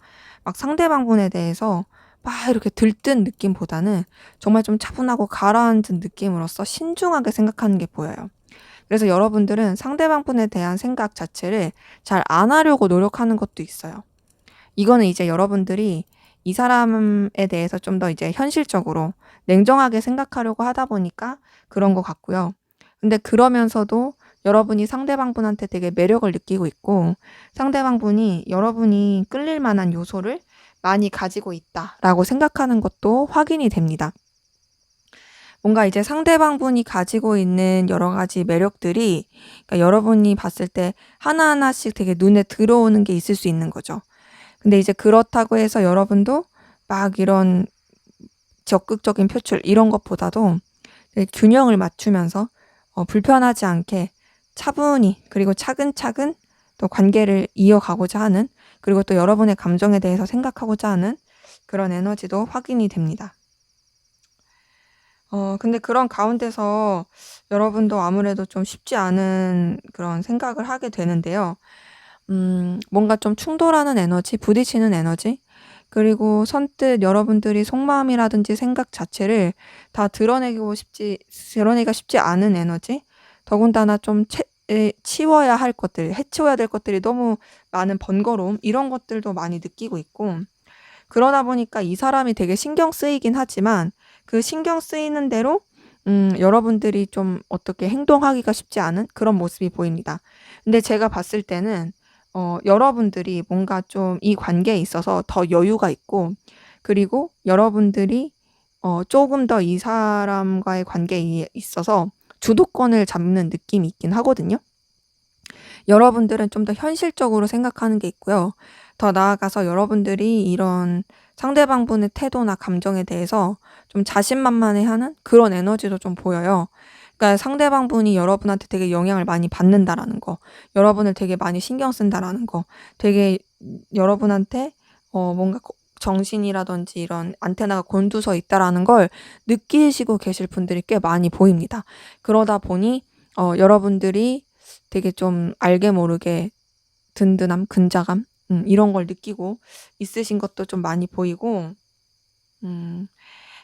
막 상대방 분에 대해서 막 이렇게 들뜬 느낌보다는 정말 좀 차분하고 가라앉은 느낌으로써 신중하게 생각하는 게 보여요. 그래서 여러분들은 상대방 분에 대한 생각 자체를 잘 안 하려고 노력하는 것도 있어요. 이거는 이제 여러분들이 이 사람에 대해서 좀 더 이제 현실적으로 냉정하게 생각하려고 하다 보니까 그런 것 같고요. 근데 그러면서도 여러분이 상대방 분한테 되게 매력을 느끼고 있고 상대방 분이 여러분이 끌릴 만한 요소를 많이 가지고 있다라고 생각하는 것도 확인이 됩니다. 뭔가 이제 상대방 분이 가지고 있는 여러 가지 매력들이 그러니까 여러분이 봤을 때 하나하나씩 되게 눈에 들어오는 게 있을 수 있는 거죠. 근데 이제 그렇다고 해서 여러분도 막 이런 적극적인 표출 이런 것보다도 균형을 맞추면서 불편하지 않게 차분히 그리고 차근차근 또 관계를 이어가고자 하는, 그리고 또 여러분의 감정에 대해서 생각하고자 하는 그런 에너지도 확인이 됩니다. 근데 그런 가운데서 여러분도 아무래도 좀 쉽지 않은 그런 생각을 하게 되는데요. 뭔가 좀 충돌하는 에너지, 부딪히는 에너지, 그리고 선뜻 여러분들이 속마음이라든지 생각 자체를 다 드러내기가 쉽지 않은 에너지, 더군다나 좀 치워야 할 것들, 해치워야 될 것들이 너무 많은 번거로움, 이런 것들도 많이 느끼고 있고, 그러다 보니까 이 사람이 되게 신경 쓰이긴 하지만 그 신경 쓰이는 대로 여러분들이 좀 어떻게 행동하기가 쉽지 않은 그런 모습이 보입니다. 근데 제가 봤을 때는 여러분들이 뭔가 좀 이 관계에 있어서 더 여유가 있고, 그리고 여러분들이 조금 더 이 사람과의 관계에 있어서 주도권을 잡는 느낌이 있긴 하거든요. 여러분들은 좀 더 현실적으로 생각하는 게 있고요. 더 나아가서 여러분들이 이런 상대방분의 태도나 감정에 대해서 좀 자신만만해하는 그런 에너지도 좀 보여요. 그러니까 상대방분이 여러분한테 되게 영향을 많이 받는다라는 거, 여러분을 되게 많이 신경 쓴다라는 거, 되게 여러분한테 뭔가 정신이라든지 이런 안테나가 곤두서 있다라는 걸 느끼시고 계실 분들이 꽤 많이 보입니다. 그러다 보니 여러분들이 되게 좀 알게 모르게 든든함, 근자감, 이런 걸 느끼고 있으신 것도 좀 많이 보이고, 음,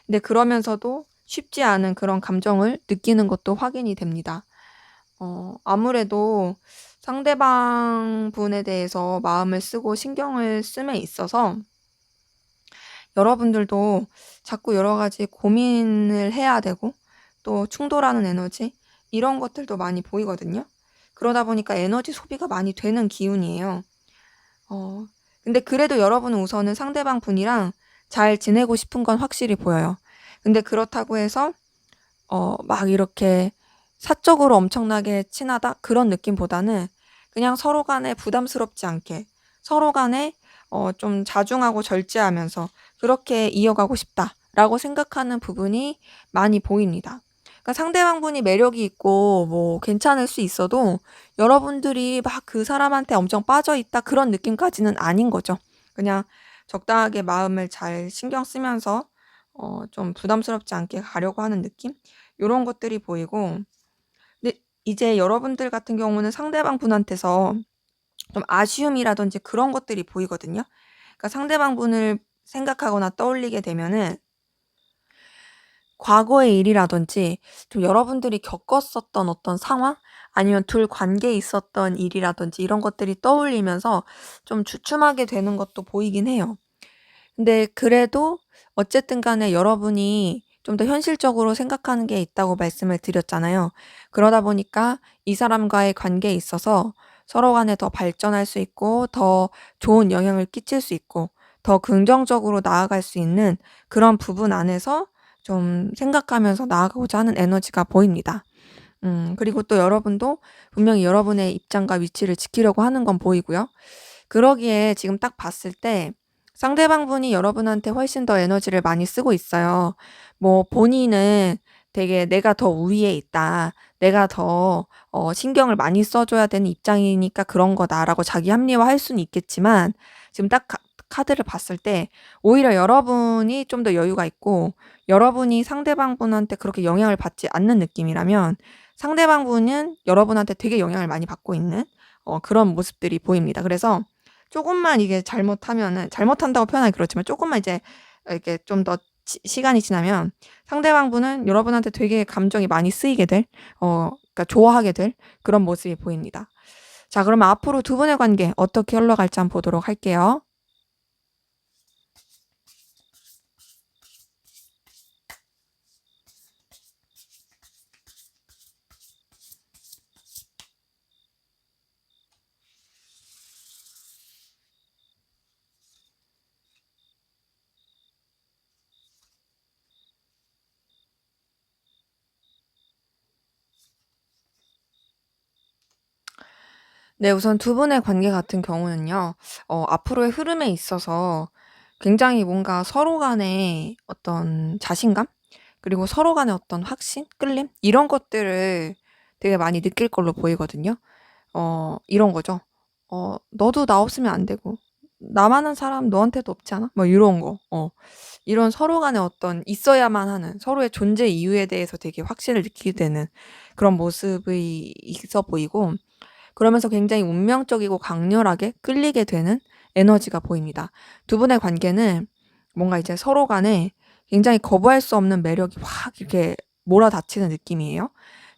근데 그러면서도 쉽지 않은 그런 감정을 느끼는 것도 확인이 됩니다. 아무래도 상대방 분에 대해서 마음을 쓰고 신경을 씀에 있어서 여러분들도 자꾸 여러 가지 고민을 해야 되고, 또 충돌하는 에너지, 이런 것들도 많이 보이거든요. 그러다 보니까 에너지 소비가 많이 되는 기운이에요. 어, 근데 그래도 여러분은 우선은 상대방 분이랑 잘 지내고 싶은 건 확실히 보여요. 근데 그렇다고 해서 막 이렇게 사적으로 엄청나게 친하다? 그런 느낌보다는 그냥 서로 간에 부담스럽지 않게, 서로 간에 좀 자중하고 절제하면서 그렇게 이어가고 싶다라고 생각하는 부분이 많이 보입니다. 그러니까 상대방분이 매력이 있고 뭐 괜찮을 수 있어도 여러분들이 막 그 사람한테 엄청 빠져 있다 그런 느낌까지는 아닌 거죠. 그냥 적당하게 마음을 잘 신경 쓰면서 좀 부담스럽지 않게 가려고 하는 느낌? 요런 것들이 보이고, 근데 이제 여러분들 같은 경우는 상대방 분한테서 좀 아쉬움이라든지 그런 것들이 보이거든요. 그러니까 상대방 분을 생각하거나 떠올리게 되면은 과거의 일이라든지 좀 여러분들이 겪었었던 어떤 상황, 아니면 둘 관계에 있었던 일이라든지 이런 것들이 떠올리면서 좀 주춤하게 되는 것도 보이긴 해요. 근데 그래도 어쨌든 간에 여러분이 좀 더 현실적으로 생각하는 게 있다고 말씀을 드렸잖아요. 그러다 보니까 이 사람과의 관계에 있어서 서로 간에 더 발전할 수 있고, 더 좋은 영향을 끼칠 수 있고, 더 긍정적으로 나아갈 수 있는 그런 부분 안에서 좀 생각하면서 나아가고자 하는 에너지가 보입니다. 그리고 또 여러분도 분명히 여러분의 입장과 위치를 지키려고 하는 건 보이고요. 그러기에 지금 딱 봤을 때 상대방분이 여러분한테 훨씬 더 에너지를 많이 쓰고 있어요. 뭐 본인은 되게 '내가 더 우위에 있다. 내가 더 신경을 많이 써 줘야 되는 입장이니까 그런 거다.'라고 자기 합리화할 수는 있겠지만, 지금 딱 카드를 봤을 때 오히려 여러분이 좀 더 여유가 있고 여러분이 상대방분한테 그렇게 영향을 받지 않는 느낌이라면, 상대방분은 여러분한테 되게 영향을 많이 받고 있는 그런 모습들이 보입니다. 그래서 조금만 이게 잘못하면은, 잘못한다고 표현하기 그렇지만 조금만 이제 이렇게 좀 더 시간이 지나면 상대방분은 여러분한테 되게 감정이 많이 쓰이게 될, 그러니까 좋아하게 될 그런 모습이 보입니다. 자, 그러면 앞으로 두 분의 관계 어떻게 흘러갈지 한번 보도록 할게요. 네, 우선 두 분의 관계 같은 경우는요. 앞으로의 흐름에 있어서 굉장히 뭔가 서로 간에 어떤 자신감, 그리고 서로 간의 어떤 확신, 끌림 이런 것들을 되게 많이 느낄 걸로 보이거든요. 이런 거죠. "너도 나 없으면 안 되고 나만한 사람 너한테도 없지 않아?" 뭐 이런 거. 이런 서로 간의 어떤 있어야만 하는 서로의 존재 이유에 대해서 되게 확신을 느끼게 되는 그런 모습이 있어 보이고, 그러면서 굉장히 운명적이고 강렬하게 끌리게 되는 에너지가 보입니다. 두 분의 관계는 뭔가 이제 서로 간에 굉장히 거부할 수 없는 매력이 확 이렇게 몰아닥치는 느낌이에요.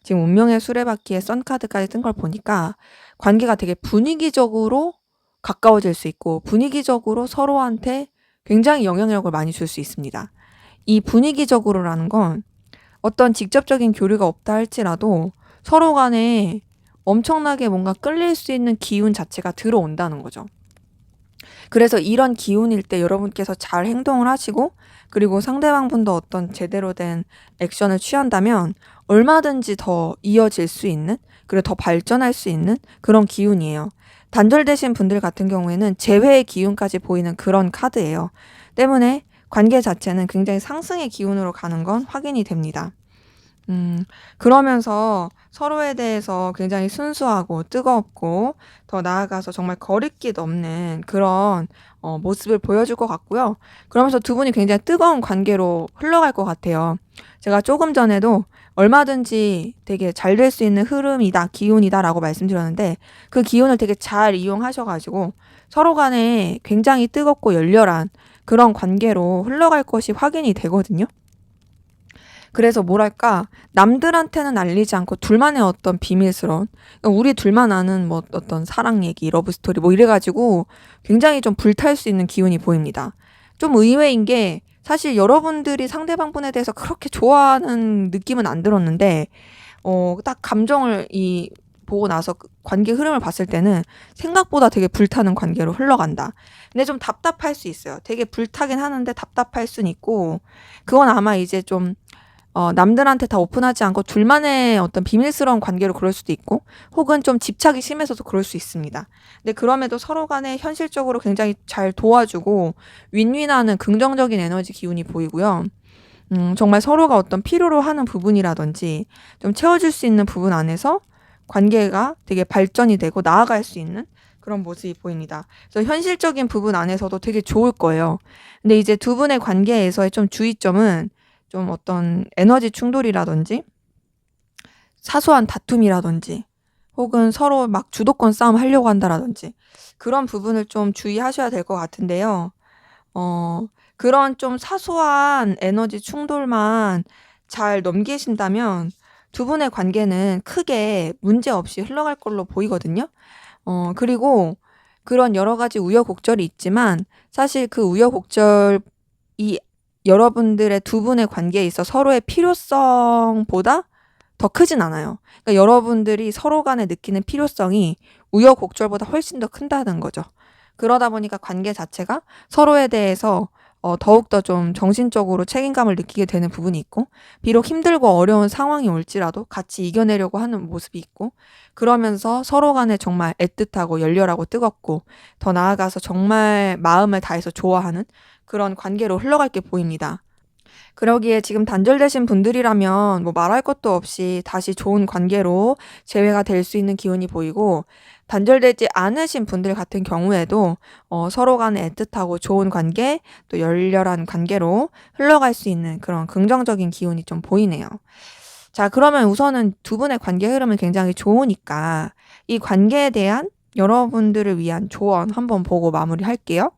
지금 운명의 수레바퀴에 썬카드까지 뜬 걸 보니까 관계가 되게 분위기적으로 가까워질 수 있고, 분위기적으로 서로한테 굉장히 영향력을 많이 줄 수 있습니다. 이 분위기적으로라는 건 어떤 직접적인 교류가 없다 할지라도 서로 간에 엄청나게 뭔가 끌릴 수 있는 기운 자체가 들어온다는 거죠. 그래서 이런 기운일 때 여러분께서 잘 행동을 하시고, 그리고 상대방 분도 어떤 제대로 된 액션을 취한다면 얼마든지 더 이어질 수 있는, 그리고 더 발전할 수 있는 그런 기운이에요. 단절되신 분들 같은 경우에는 재회의 기운까지 보이는 그런 카드예요. 때문에 관계 자체는 굉장히 상승의 기운으로 가는 건 확인이 됩니다. 그러면서 서로에 대해서 굉장히 순수하고 뜨겁고, 더 나아가서 정말 거리낌 없는 그런 모습을 보여줄 것 같고요. 그러면서 두 분이 굉장히 뜨거운 관계로 흘러갈 것 같아요. 제가 조금 전에도 얼마든지 되게 잘 될 수 있는 흐름이다, 기운이다라고 말씀드렸는데, 그 기운을 되게 잘 이용하셔 가지고 서로 간에 굉장히 뜨겁고 열렬한 그런 관계로 흘러갈 것이 확인이 되거든요. 그래서 뭐랄까, 남들한테는 알리지 않고 둘만의 어떤 비밀스러운, 그러니까 우리 둘만 아는 뭐 어떤 사랑 얘기, 러브 스토리 뭐 이래 가지고 굉장히 좀 불탈 수 있는 기운이 보입니다. 좀 의외인 게, 사실 여러분들이 상대방 분에 대해서 그렇게 좋아하는 느낌은 안 들었는데, 딱 감정을 보고 나서 그 관계 흐름을 봤을 때는 생각보다 되게 불타는 관계로 흘러간다. 근데 좀 답답할 수 있어요. 되게 불타긴 하는데 답답할 순 있고, 그건 아마 이제 좀 남들한테 다 오픈하지 않고 둘만의 어떤 비밀스러운 관계로 그럴 수도 있고, 혹은 좀 집착이 심해서도 그럴 수 있습니다. 근데 그럼에도 서로 간에 현실적으로 굉장히 잘 도와주고 윈윈하는 긍정적인 에너지 기운이 보이고요. 정말 서로가 어떤 필요로 하는 부분이라든지 좀 채워줄 수 있는 부분 안에서 관계가 되게 발전이 되고 나아갈 수 있는 그런 모습이 보입니다. 그래서 현실적인 부분 안에서도 되게 좋을 거예요. 근데 이제 두 분의 관계에서의 좀 주의점은, 좀 어떤 에너지 충돌이라든지 사소한 다툼이라든지, 혹은 서로 막 주도권 싸움 하려고 한다라든지, 그런 부분을 좀 주의하셔야 될 것 같은데요. 그런 좀 사소한 에너지 충돌만 잘 넘기신다면 두 분의 관계는 크게 문제 없이 흘러갈 걸로 보이거든요. 그리고 그런 여러 가지 우여곡절이 있지만, 사실 그 우여곡절이 여러분들의 두 분의 관계에 있어 서로의 필요성보다 더 크진 않아요. 그러니까 여러분들이 서로 간에 느끼는 필요성이 우여곡절보다 훨씬 더 큰다는 거죠. 그러다 보니까 관계 자체가 서로에 대해서 더욱더 좀 정신적으로 책임감을 느끼게 되는 부분이 있고, 비록 힘들고 어려운 상황이 올지라도 같이 이겨내려고 하는 모습이 있고, 그러면서 서로 간에 정말 애틋하고 열렬하고 뜨겁고, 더 나아가서 정말 마음을 다해서 좋아하는 그런 관계로 흘러갈 게 보입니다. 그러기에 지금 단절되신 분들이라면 뭐 말할 것도 없이 다시 좋은 관계로 재회가 될 수 있는 기운이 보이고, 단절되지 않으신 분들 같은 경우에도 서로 간에 애틋하고 좋은 관계, 또 열렬한 관계로 흘러갈 수 있는 그런 긍정적인 기운이 좀 보이네요. 자, 그러면 우선은 두 분의 관계 흐름은 굉장히 좋으니까 이 관계에 대한 여러분들을 위한 조언 한번 보고 마무리할게요.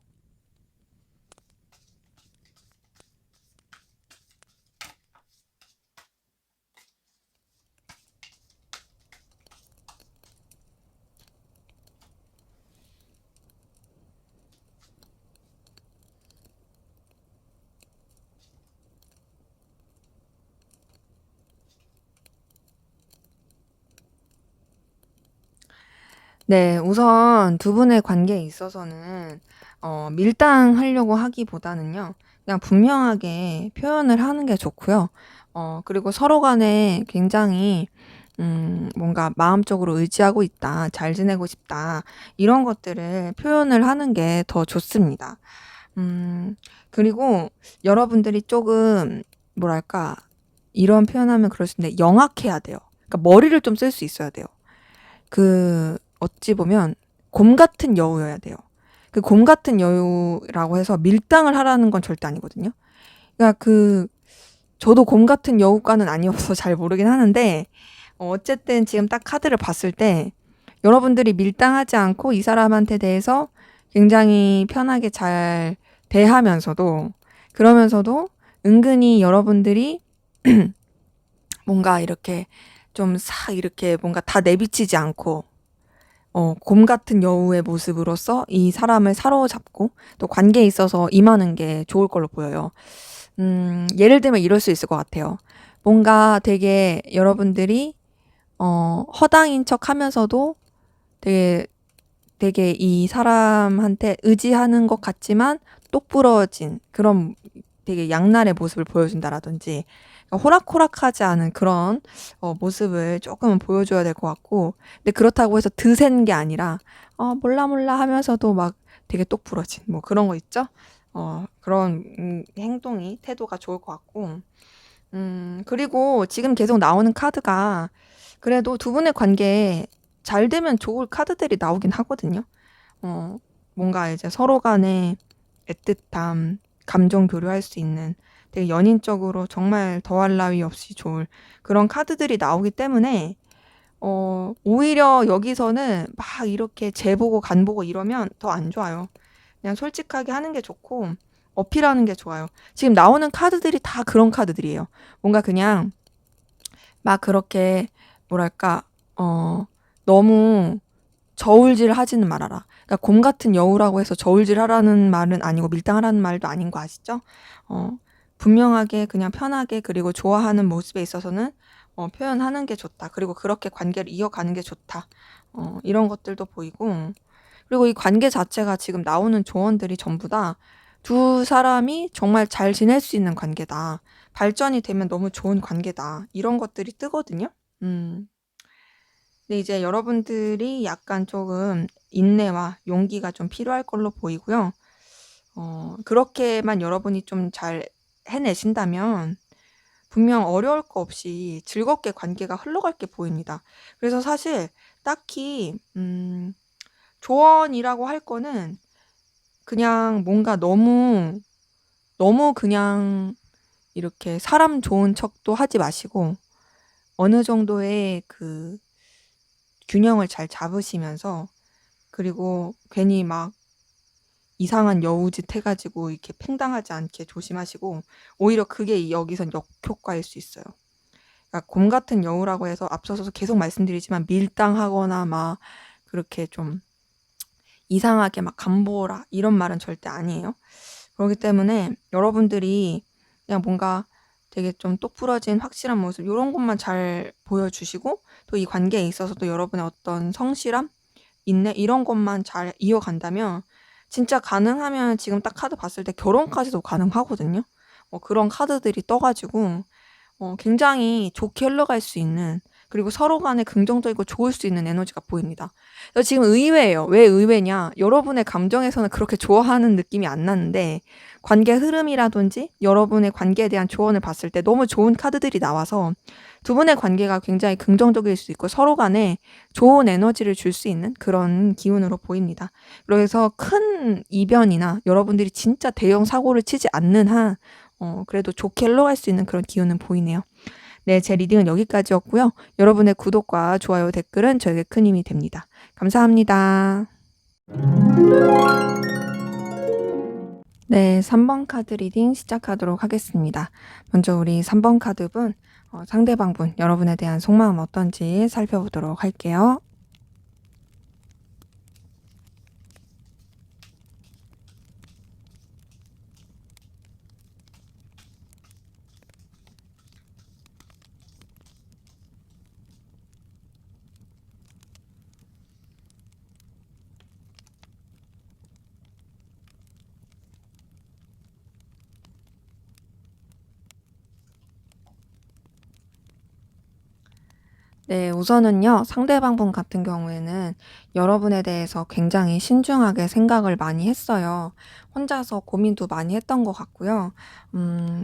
네. 우선 두 분의 관계에 있어서는 밀당하려고 하기보다는요, 그냥 분명하게 표현을 하는 게 좋고요. 그리고 서로 간에 굉장히 뭔가 마음적으로 의지하고 있다, 잘 지내고 싶다, 이런 것들을 표현을 하는 게 더 좋습니다. 음, 그리고 여러분들이 조금, 뭐랄까, 이런 표현하면 그럴 수 있는데, 영악해야 돼요. 그러니까 머리를 좀 쓸 수 있어야 돼요. 어찌 보면, 곰 같은 여우여야 돼요. 그 곰 같은 여우라고 해서 밀당을 하라는 건 절대 아니거든요. 그러니까 저도 곰 같은 여우과는 아니어서 잘 모르긴 하는데, 어쨌든 지금 딱 카드를 봤을 때 여러분들이 밀당하지 않고 이 사람한테 대해서 굉장히 편하게 잘 대하면서도, 그러면서도 은근히 여러분들이 뭔가 이렇게 좀 싹 이렇게 뭔가 다 내비치지 않고 곰 같은 여우의 모습으로서 이 사람을 사로잡고 또 관계에 있어서 임하는 게 좋을 걸로 보여요. 예를 들면 이럴 수 있을 것 같아요. 뭔가 되게 여러분들이 허당인 척 하면서도 되게 이 사람한테 의지하는 것 같지만 똑부러진 그런 되게 양날의 모습을 보여준다라든지, 그러니까 호락호락하지 않은 그런 모습을 조금은 보여줘야 될 것 같고, 근데 그렇다고 해서 드센 게 아니라 몰라 몰라 하면서도 막 되게 똑부러진 뭐 그런 거 있죠? 그런 행동이 태도가 좋을 것 같고, 그리고 지금 계속 나오는 카드가 그래도 두 분의 관계에 잘 되면 좋을 카드들이 나오긴 하거든요. 어, 뭔가 이제 서로 간에 애틋함, 감정 교류할 수 있는 되게 연인적으로 정말 더할 나위 없이 좋을 그런 카드들이 나오기 때문에 오히려 여기서는 막 이렇게 재 보고 간 보고 이러면 더 안 좋아요. 그냥 솔직하게 하는 게 좋고 어필하는 게 좋아요. 지금 나오는 카드들이 다 그런 카드들이에요. 뭔가 그냥 막 그렇게, 뭐랄까, 너무 저울질 하지는 말아라. 그러니까 곰 같은 여우라고 해서 저울질 하라는 말은 아니고 밀당하라는 말도 아닌 거 아시죠? 어, 분명하게 그냥 편하게, 그리고 좋아하는 모습에 있어서는 표현하는 게 좋다. 그리고 그렇게 관계를 이어가는 게 좋다. 이런 것들도 보이고, 그리고 이 관계 자체가 지금 나오는 조언들이 전부 다 두 사람이 정말 잘 지낼 수 있는 관계다. 발전이 되면 너무 좋은 관계다. 이런 것들이 뜨거든요. 음. 근데 이제 여러분들이 약간 조금 인내와 용기가 좀 필요할 걸로 보이고요. 그렇게만 여러분이 좀 잘 해내신다면 분명 어려울 거 없이 즐겁게 관계가 흘러갈 게 보입니다. 그래서 사실 딱히 조언이라고 할 거는 그냥 뭔가 너무 그냥 이렇게 사람 좋은 척도 하지 마시고 어느 정도의 균형을 잘 잡으시면서, 그리고 괜히 막 이상한 여우짓 해가지고 이렇게 팽당하지 않게 조심하시고, 오히려 그게 여기선 역효과일 수 있어요. 그러니까 곰 같은 여우라고 해서 앞서서 계속 말씀드리지만 밀당하거나 막 그렇게 좀 이상하게 막 간보라 이런 말은 절대 아니에요. 그렇기 때문에 여러분들이 그냥 뭔가 되게 좀 똑부러진 확실한 모습 이런 것만 잘 보여주시고, 또 이 관계에 있어서도 여러분의 어떤 성실함, 인내 이런 것만 잘 이어간다면 진짜 가능하면 지금 딱 카드 봤을 때 결혼까지도 가능하거든요. 그런 카드들이 떠가지고 굉장히 좋게 흘러갈 수 있는, 그리고 서로 간에 긍정적이고 좋을 수 있는 에너지가 보입니다. 그래서 지금 의외예요. 왜 의외냐? 여러분의 감정에서는 그렇게 좋아하는 느낌이 안 나는데 관계 흐름이라든지 여러분의 관계에 대한 조언을 봤을 때 너무 좋은 카드들이 나와서 두 분의 관계가 굉장히 긍정적일 수 있고 서로 간에 좋은 에너지를 줄 수 있는 그런 기운으로 보입니다. 그래서 큰 이변이나 여러분들이 진짜 대형 사고를 치지 않는 한 그래도 좋게 흘러갈 수 있는 그런 기운은 보이네요. 네, 제 리딩은 여기까지였고요. 여러분의 구독과 좋아요, 댓글은 저에게 큰 힘이 됩니다. 감사합니다. 네, 3번 카드 리딩 시작하도록 하겠습니다. 먼저 우리 3번 카드분, 상대방분, 여러분에 대한 속마음 어떤지 살펴보도록 할게요. 네, 우선은요, 상대방 분 같은 경우에는 여러분에 대해서 굉장히 신중하게 생각을 많이 했어요. 혼자서 고민도 많이 했던 것 같고요.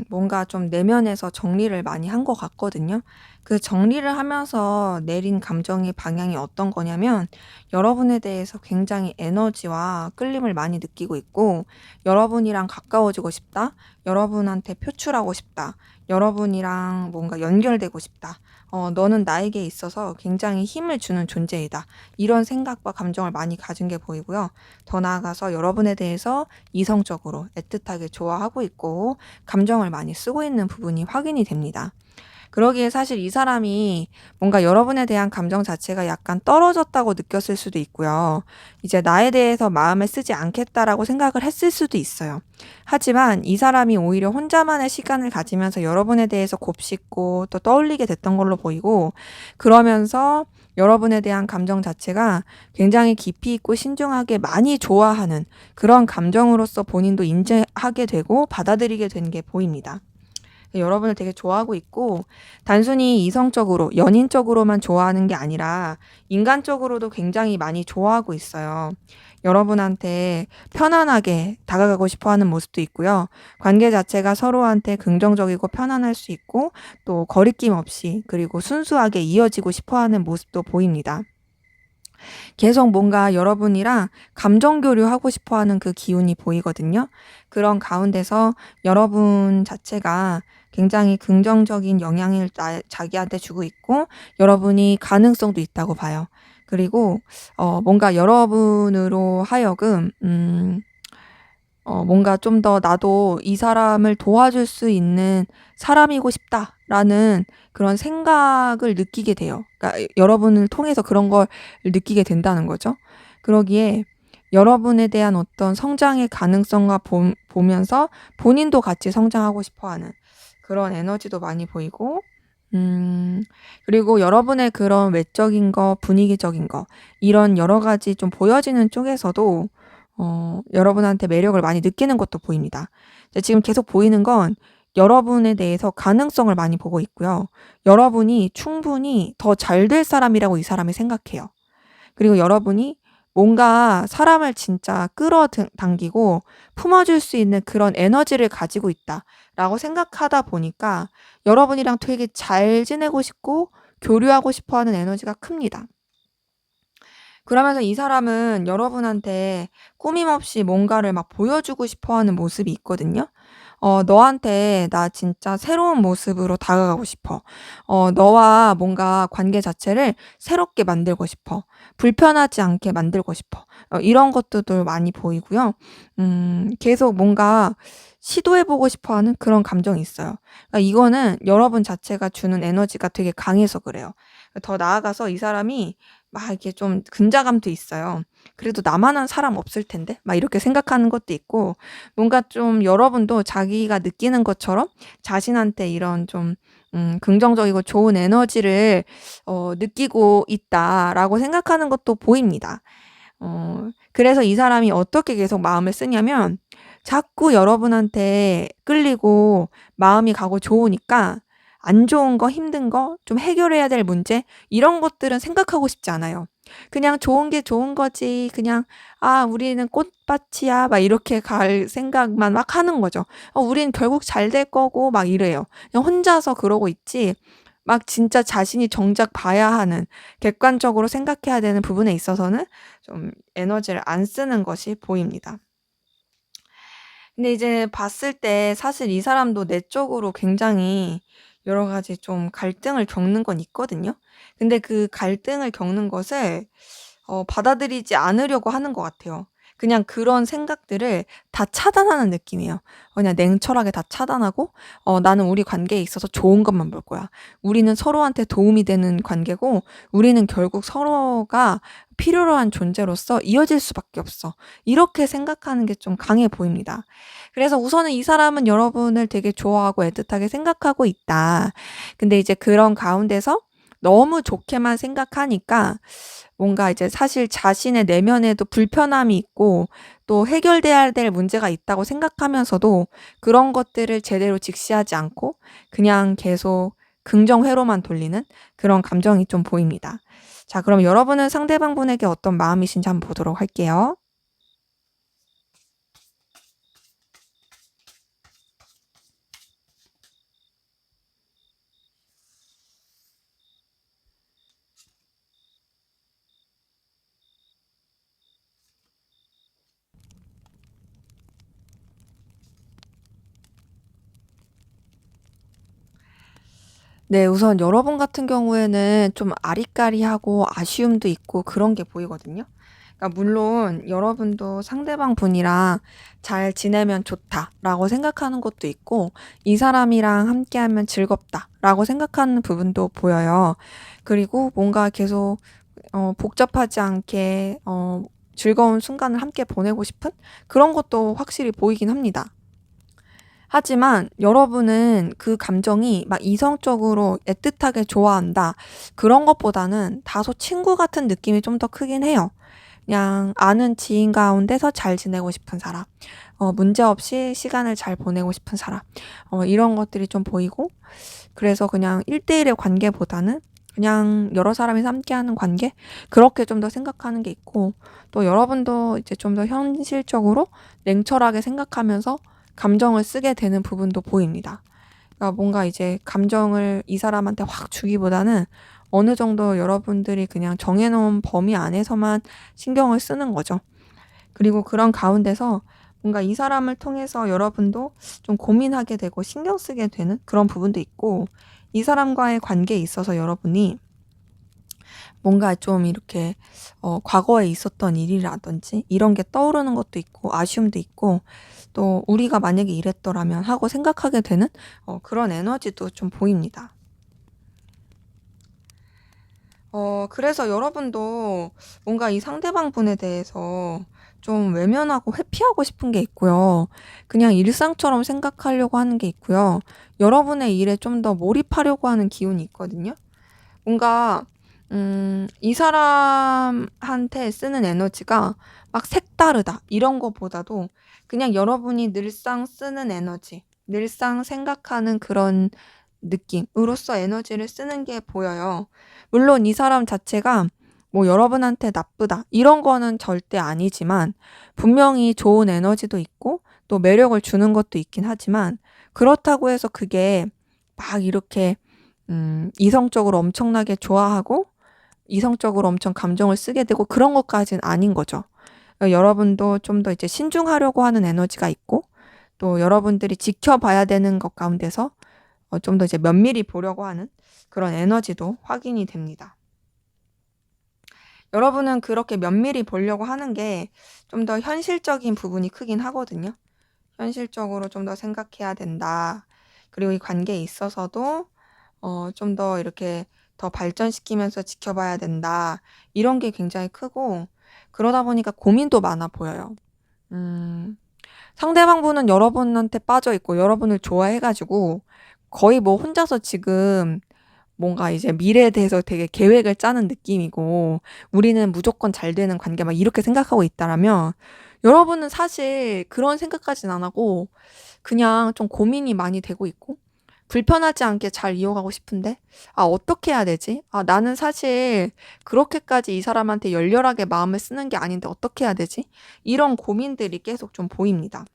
뭔가 좀 내면에서 정리를 많이 한 것 같거든요. 그 정리를 하면서 내린 감정의 방향이 어떤 거냐면, 여러분에 대해서 굉장히 에너지와 끌림을 많이 느끼고 있고, 여러분이랑 가까워지고 싶다, 여러분한테 표출하고 싶다, 여러분이랑 뭔가 연결되고 싶다. 너는 나에게 있어서 굉장히 힘을 주는 존재이다. 이런 생각과 감정을 많이 가진 게 보이고요. 더 나아가서 여러분에 대해서 이성적으로 애틋하게 좋아하고 있고, 감정을 많이 쓰고 있는 부분이 확인이 됩니다. 그러기에 사실 이 사람이 뭔가 여러분에 대한 감정 자체가 약간 떨어졌다고 느꼈을 수도 있고요. 이제 나에 대해서 마음에 쓰지 않겠다라고 생각을 했을 수도 있어요. 하지만 이 사람이 오히려 혼자만의 시간을 가지면서 여러분에 대해서 곱씹고 또 떠올리게 됐던 걸로 보이고, 그러면서 여러분에 대한 감정 자체가 굉장히 깊이 있고 신중하게 많이 좋아하는 그런 감정으로서 본인도 인지하게 되고 받아들이게 된 게 보입니다. 여러분을 되게 좋아하고 있고, 단순히 이성적으로, 연인적으로만 좋아하는 게 아니라 인간적으로도 굉장히 많이 좋아하고 있어요. 여러분한테 편안하게 다가가고 싶어 하는 모습도 있고요. 관계 자체가 서로한테 긍정적이고 편안할 수 있고, 또 거리낌 없이 그리고 순수하게 이어지고 싶어 하는 모습도 보입니다. 계속 뭔가 여러분이랑 감정 교류하고 싶어 하는 그 기운이 보이거든요. 그런 가운데서 여러분 자체가 굉장히 긍정적인 영향을 자기한테 주고 있고, 여러분이 가능성도 있다고 봐요. 그리고 뭔가 여러분으로 하여금 뭔가 좀 더 '나도 이 사람을 도와줄 수 있는 사람이고 싶다.'라는 그런 생각을 느끼게 돼요. 그러니까 여러분을 통해서 그런 걸 느끼게 된다는 거죠. 그러기에 여러분에 대한 어떤 성장의 가능성과 보면서 본인도 같이 성장하고 싶어 하는 그런 에너지도 많이 보이고, 음 그리고 여러분의 그런 외적인 거, 분위기적인 거, 이런 여러 가지 좀 보여지는 쪽에서도 여러분한테 매력을 많이 느끼는 것도 보입니다. 지금 계속 보이는 건 여러분에 대해서 가능성을 많이 보고 있고요. 여러분이 충분히 더 잘 될 사람이라고 이 사람이 생각해요. 그리고 여러분이 뭔가 사람을 진짜 당기고 품어줄 수 있는 그런 에너지를 가지고 있다라고 생각하다 보니까 여러분이랑 되게 잘 지내고 싶고 교류하고 싶어 하는 에너지가 큽니다. 그러면서 이 사람은 여러분한테 꾸밈없이 뭔가를 막 보여주고 싶어 하는 모습이 있거든요. 너한테 나 진짜 새로운 모습으로 다가가고 싶어. 너와 뭔가 관계 자체를 새롭게 만들고 싶어. 불편하지 않게 만들고 싶어. 이런 것들도 많이 보이고요. 계속 뭔가 시도해보고 싶어 하는 그런 감정이 있어요. 그러니까 이거는 여러분 자체가 주는 에너지가 되게 강해서 그래요. 더 나아가서 이 사람이 막 이렇게 좀 근자감도 있어요. '그래도 나만한 사람 없을 텐데?' 막 이렇게 생각하는 것도 있고, 뭔가 좀 여러분도 자기가 느끼는 것처럼 자신한테 이런 좀 긍정적이고 좋은 에너지를 느끼고 있다라고 생각하는 것도 보입니다. 그래서 이 사람이 어떻게 계속 마음을 쓰냐면, 자꾸 여러분한테 끌리고 마음이 가고 좋으니까 안 좋은 거, 힘든 거, 좀 해결해야 될 문제, 이런 것들은 생각하고 싶지 않아요. 그냥 좋은 게 좋은 거지. 그냥 '아 우리는 꽃밭이야.' 막 이렇게 갈 생각만 막 하는 거죠. 우린 결국 잘 될 거고 막 이래요. 그냥 혼자서 그러고 있지, 막 진짜 자신이 정작 봐야 하는, 객관적으로 생각해야 되는 부분에 있어서는 좀 에너지를 안 쓰는 것이 보입니다. 근데 이제 봤을 때 사실 이 사람도 내적으로 굉장히 여러 가지 좀 갈등을 겪는 건 있거든요. 근데 그 갈등을 겪는 것을 받아들이지 않으려고 하는 것 같아요. 그냥 그런 생각들을 다 차단하는 느낌이에요. 그냥 냉철하게 다 차단하고, '나는 우리 관계에 있어서 좋은 것만 볼 거야. 우리는 서로한테 도움이 되는 관계고, 우리는 결국 서로가 필요로 한 존재로서 이어질 수밖에 없어.' 이렇게 생각하는 게 좀 강해 보입니다. 그래서 우선은 '이 사람은 여러분을 되게 좋아하고 애틋하게 생각하고 있다.' 근데 이제 그런 가운데서 너무 좋게만 생각하니까 뭔가 이제 사실 자신의 내면에도 불편함이 있고, 또 해결돼야 될 문제가 있다고 생각하면서도 그런 것들을 제대로 직시하지 않고 그냥 계속 긍정 회로만 돌리는 그런 감정이 좀 보입니다. 자, 그럼 여러분은 상대방분에게 어떤 마음이신지 한번 보도록 할게요. 네, 우선 여러분 같은 경우에는 좀 아리까리하고 아쉬움도 있고 그런 게 보이거든요. 그러니까 물론 여러분도 상대방 분이랑 잘 지내면 좋다라고 생각하는 것도 있고, 이 사람이랑 함께하면 즐겁다라고 생각하는 부분도 보여요. 그리고 뭔가 계속 복잡하지 않게 즐거운 순간을 함께 보내고 싶은 그런 것도 확실히 보이긴 합니다. 하지만 여러분은 그 감정이 막 이성적으로 애틋하게 좋아한다, 그런 것보다는 다소 친구 같은 느낌이 좀 더 크긴 해요. 그냥 아는 지인 가운데서 잘 지내고 싶은 사람, 문제없이 시간을 잘 보내고 싶은 사람, 이런 것들이 좀 보이고, 그래서 그냥 1대1의 관계보다는 그냥 여러 사람이 함께하는 관계? 그렇게 좀 더 생각하는 게 있고, 또 여러분도 이제 좀 더 현실적으로 냉철하게 생각하면서 감정을 쓰게 되는 부분도 보입니다. 그러니까 뭔가 이제 감정을 이 사람한테 확 주기보다는 어느 정도 여러분들이 그냥 정해놓은 범위 안에서만 신경을 쓰는 거죠. 그리고 그런 가운데서 뭔가 이 사람을 통해서 여러분도 좀 고민하게 되고 신경 쓰게 되는 그런 부분도 있고, 이 사람과의 관계에 있어서 여러분이 뭔가 좀 이렇게 과거에 있었던 일이라든지 이런 게 떠오르는 것도 있고 아쉬움도 있고, 또 '우리가 만약에 이랬더라면.' 하고 생각하게 되는 그런 에너지도 좀 보입니다. 그래서 여러분도 뭔가 이 상대방 분에 대해서 좀 외면하고 회피하고 싶은 게 있고요. 그냥 일상처럼 생각하려고 하는 게 있고요. 여러분의 일에 좀 더 몰입하려고 하는 기운이 있거든요. 뭔가 이 사람한테 쓰는 에너지가 막 색다르다 이런 거보다도 그냥 여러분이 늘상 쓰는 에너지, 늘상 생각하는 그런 느낌으로써 에너지를 쓰는 게 보여요. 물론 이 사람 자체가 뭐 여러분한테 나쁘다 이런 거는 절대 아니지만, 분명히 좋은 에너지도 있고 또 매력을 주는 것도 있긴 하지만, 그렇다고 해서 그게 막 이렇게 이성적으로 엄청나게 좋아하고 이성적으로 엄청 감정을 쓰게 되고 그런 것까진 아닌 거죠. 여러분도 좀 더 이제 신중하려고 하는 에너지가 있고, 또 여러분들이 지켜봐야 되는 것 가운데서 좀 더 이제 면밀히 보려고 하는 그런 에너지도 확인이 됩니다. 여러분은 그렇게 면밀히 보려고 하는 게 좀 더 현실적인 부분이 크긴 하거든요. 현실적으로 좀 더 생각해야 된다. 그리고 이 관계에 있어서도 좀 더 이렇게 더 발전시키면서 지켜봐야 된다. 이런 게 굉장히 크고, 그러다 보니까 고민도 많아 보여요. 음, 상대방분은 여러분한테 빠져 있고 여러분을 좋아해 가지고 거의 뭐 혼자서 지금 뭔가 이제 미래에 대해서 되게 계획을 짜는 느낌이고, 우리는 무조건 잘 되는 관계 막 이렇게 생각하고 있다라면, 여러분은 사실 그런 생각까지는 안 하고 그냥 좀 고민이 많이 되고 있고, 불편하지 않게 잘 이어가고 싶은데, 아, 어떻게 해야 되지? 아, 나는 사실 그렇게까지 이 사람한테 열렬하게 마음을 쓰는 게 아닌데 어떻게 해야 되지? 이런 고민들이 계속 좀 보입니다.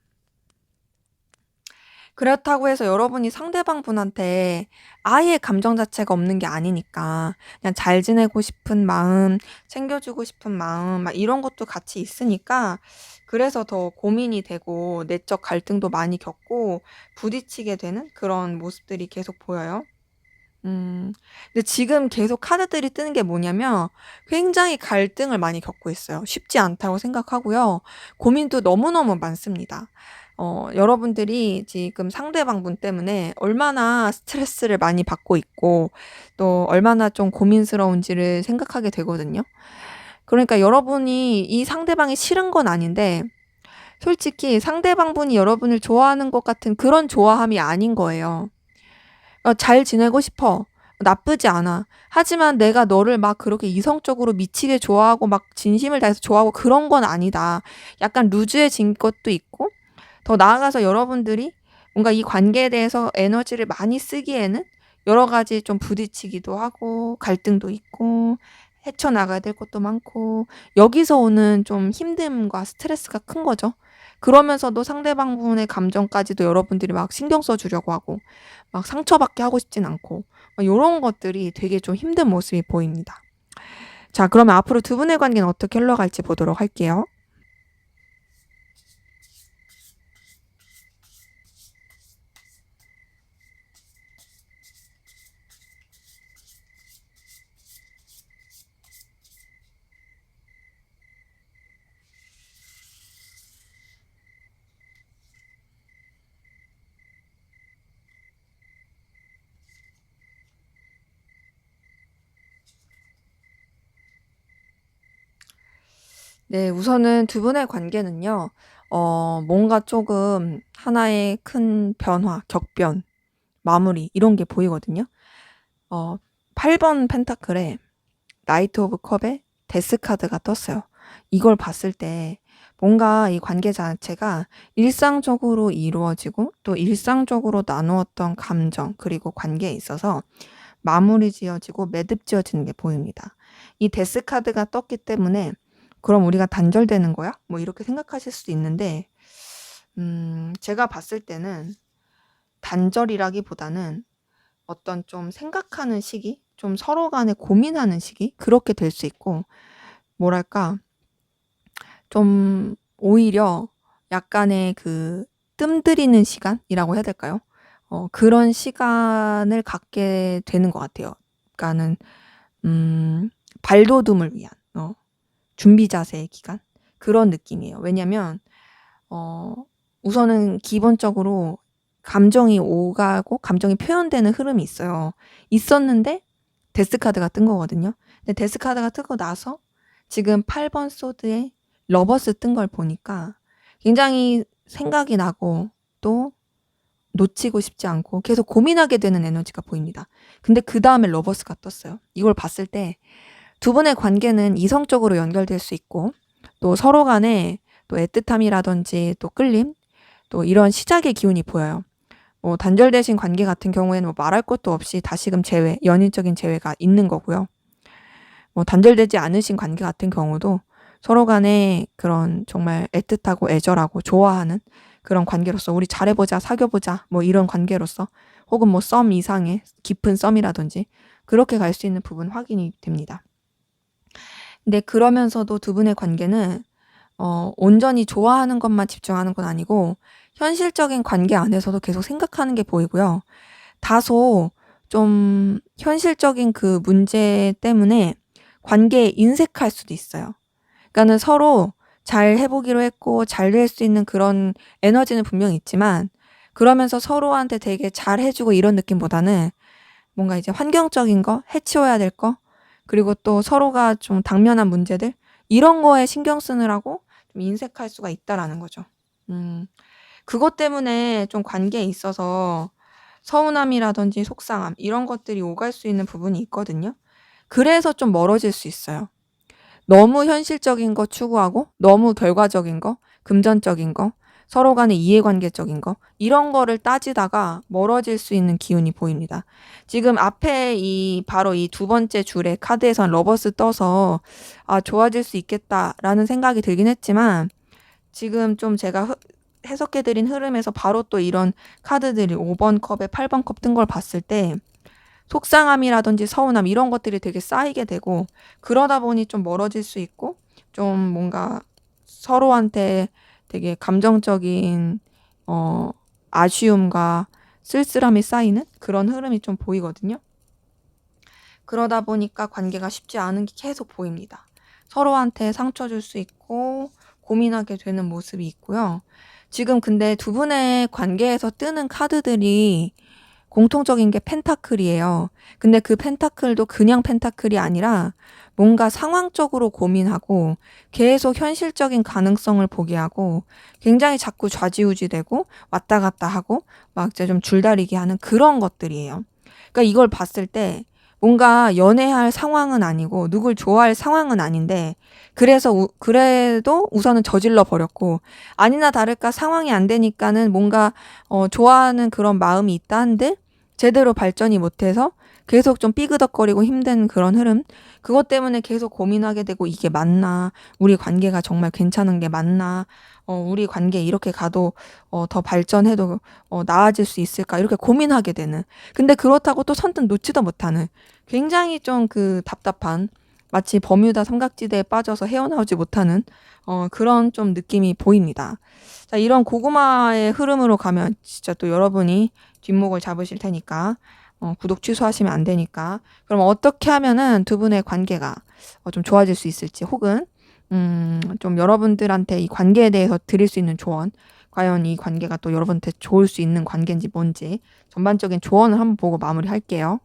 그렇다고 해서 여러분이 상대방 분한테 아예 감정 자체가 없는 게 아니니까, 그냥 잘 지내고 싶은 마음, 챙겨주고 싶은 마음, 막 이런 것도 같이 있으니까, 그래서 더 고민이 되고 내적 갈등도 많이 겪고 부딪히게 되는 그런 모습들이 계속 보여요. 근데 지금 계속 카드들이 뜨는 게 뭐냐면, 굉장히 갈등을 많이 겪고 있어요. 쉽지 않다고 생각하고요. 고민도 너무너무 많습니다. 여러분들이 지금 상대방 분 때문에 얼마나 스트레스를 많이 받고 있고, 또 얼마나 좀 고민스러운지를 생각하게 되거든요. 그러니까 여러분이 이 상대방이 싫은 건 아닌데, 솔직히 상대방 분이 여러분을 좋아하는 것 같은 그런 좋아함이 아닌 거예요. 잘 지내고 싶어. 나쁘지 않아. 하지만 내가 너를 막 그렇게 이성적으로 미치게 좋아하고 막 진심을 다해서 좋아하고 그런 건 아니다. 약간 루즈해진 것도 있고, 더 나아가서 여러분들이 뭔가 이 관계에 대해서 에너지를 많이 쓰기에는 여러 가지 좀 부딪히기도 하고 갈등도 있고 헤쳐나가야 될 것도 많고 여기서 오는 좀 힘듦과 스트레스가 큰 거죠. 그러면서도 상대방 분의 감정까지도 여러분들이 막 신경 써 주려고 하고 막 상처받게 하고 싶진 않고 막 요런 것들이 되게 좀 힘든 모습이 보입니다. 자, 그러면 앞으로 두 분의 관계는 어떻게 흘러갈지 보도록 할게요. 네, 우선은 두 분의 관계는요, 뭔가 조금 하나의 큰 변화, 격변, 마무리, 이런 게 보이거든요. 8번 펜타클에 나이트 오브 컵에 데스 카드가 떴어요. 이걸 봤을 때 뭔가 이 관계 자체가 일상적으로 이루어지고 또 일상적으로 나누었던 감정 그리고 관계에 있어서 마무리 지어지고 매듭 지어지는 게 보입니다. 이 데스 카드가 떴기 때문에 그럼 우리가 단절되는 거야? 뭐 이렇게 생각하실 수도 있는데 제가 봤을 때는 단절이라기보다는 어떤 좀 생각하는 시기, 좀 서로 간에 고민하는 시기, 그렇게 될 수 있고, 뭐랄까, 좀 오히려 약간의 그 뜸들이는 시간이라고 해야 될까요? 그런 시간을 갖게 되는 것 같아요. 그러니까는, 발돋움을 위한, 준비 자세의 기간? 그런 느낌이에요. 왜냐면, 어, 우선은 기본적으로 감정이 오가고 감정이 표현되는 흐름이 있어요. 있었는데 데스카드가 뜬 거거든요. 근데 데스카드가 뜨고 나서 지금 8번 소드에 러버스 뜬 걸 보니까 굉장히 생각이 나고 또 놓치고 싶지 않고 계속 고민하게 되는 에너지가 보입니다. 근데 그 다음에 러버스가 떴어요. 이걸 봤을 때 두 분의 관계는 이성적으로 연결될 수 있고 또 서로 간에 또 애틋함이라든지 또 끌림 또 이런 시작의 기운이 보여요. 뭐 단절되신 관계 같은 경우에는 뭐 말할 것도 없이 다시금 재회, 연인적인 재회가 있는 거고요. 뭐 단절되지 않으신 관계 같은 경우도 서로 간에 그런 정말 애틋하고 애절하고 좋아하는 그런 관계로서 우리 잘해보자, 사귀어보자 뭐 이런 관계로서 혹은 뭐 썸 이상의 깊은 썸이라든지 그렇게 갈 수 있는 부분 확인이 됩니다. 근데 그러면서도 두 분의 관계는 온전히 좋아하는 것만 집중하는 건 아니고 현실적인 관계 안에서도 계속 생각하는 게 보이고요. 다소 좀 현실적인 그 문제 때문에 관계에 인색할 수도 있어요. 그러니까는 서로 잘 해보기로 했고 잘 될 수 있는 그런 에너지는 분명히 있지만 그러면서 서로한테 되게 잘 해주고 이런 느낌보다는 뭔가 이제 환경적인 거, 해치워야 될 거, 그리고 또 서로가 좀 당면한 문제들 이런 거에 신경 쓰느라고 좀 인색할 수가 있다라는 거죠. 그것 때문에 좀 관계에 있어서 서운함이라든지 속상함 이런 것들이 오갈 수 있는 부분이 있거든요. 그래서 좀 멀어질 수 있어요. 너무 현실적인 거 추구하고 너무 결과적인 거, 금전적인 거, 서로 간의 이해관계적인 거 이런 거를 따지다가 멀어질 수 있는 기운이 보입니다. 지금 앞에 바로 이 두 번째 줄에 카드에선 러버스 떠서 좋아질 수 있겠다라는 생각이 들긴 했지만 지금 좀 제가 해석해드린 흐름에서 바로 또 이런 카드들이 5번 컵에 8번 컵 뜬 걸 봤을 때 속상함이라든지 서운함 이런 것들이 되게 쌓이게 되고 그러다 보니 좀 멀어질 수 있고 좀 뭔가 서로한테 되게 감정적인 아쉬움과 쓸쓸함이 쌓이는 그런 흐름이 좀 보이거든요. 그러다 보니까 관계가 쉽지 않은 게 계속 보입니다. 서로한테 상처 줄 수 있고 고민하게 되는 모습이 있고요. 지금 근데 두 분의 관계에서 뜨는 카드들이 공통적인 게 펜타클이에요. 근데 그 펜타클도 그냥 펜타클이 아니라 뭔가 상황적으로 고민하고 계속 현실적인 가능성을 보게 하고 굉장히 자꾸 좌지우지되고 왔다 갔다 하고 막 이제 좀 줄다리기 하는 그런 것들이에요. 그러니까 이걸 봤을 때 뭔가 연애할 상황은 아니고 누굴 좋아할 상황은 아닌데 그래도 우선은 저질러 버렸고 아니나 다를까 상황이 안 되니까는 뭔가 좋아하는 그런 마음이 있다 한들 제대로 발전이 못해서 계속 좀 삐그덕거리고 힘든 그런 흐름, 그것 때문에 계속 고민하게 되고, 이게 맞나? 우리 관계가 정말 괜찮은 게 맞나? 우리 관계 이렇게 가도 더 발전해도 나아질 수 있을까? 이렇게 고민하게 되는. 근데 그렇다고 또 선뜻 놓지도 못하는, 굉장히 좀 그 답답한, 마치 버뮤다 삼각지대에 빠져서 헤어나오지 못하는 그런 좀 느낌이 보입니다. 자, 이런 고구마의 흐름으로 가면 진짜 또 여러분이 뒷목을 잡으실 테니까 구독 취소하시면 안 되니까. 그럼 어떻게 하면은 두 분의 관계가 좀 좋아질 수 있을지, 혹은 좀 여러분들한테 이 관계에 대해서 드릴 수 있는 조언, 과연 이 관계가 또 여러분한테 좋을 수 있는 관계인지 뭔지 전반적인 조언을 한번 보고 마무리할게요.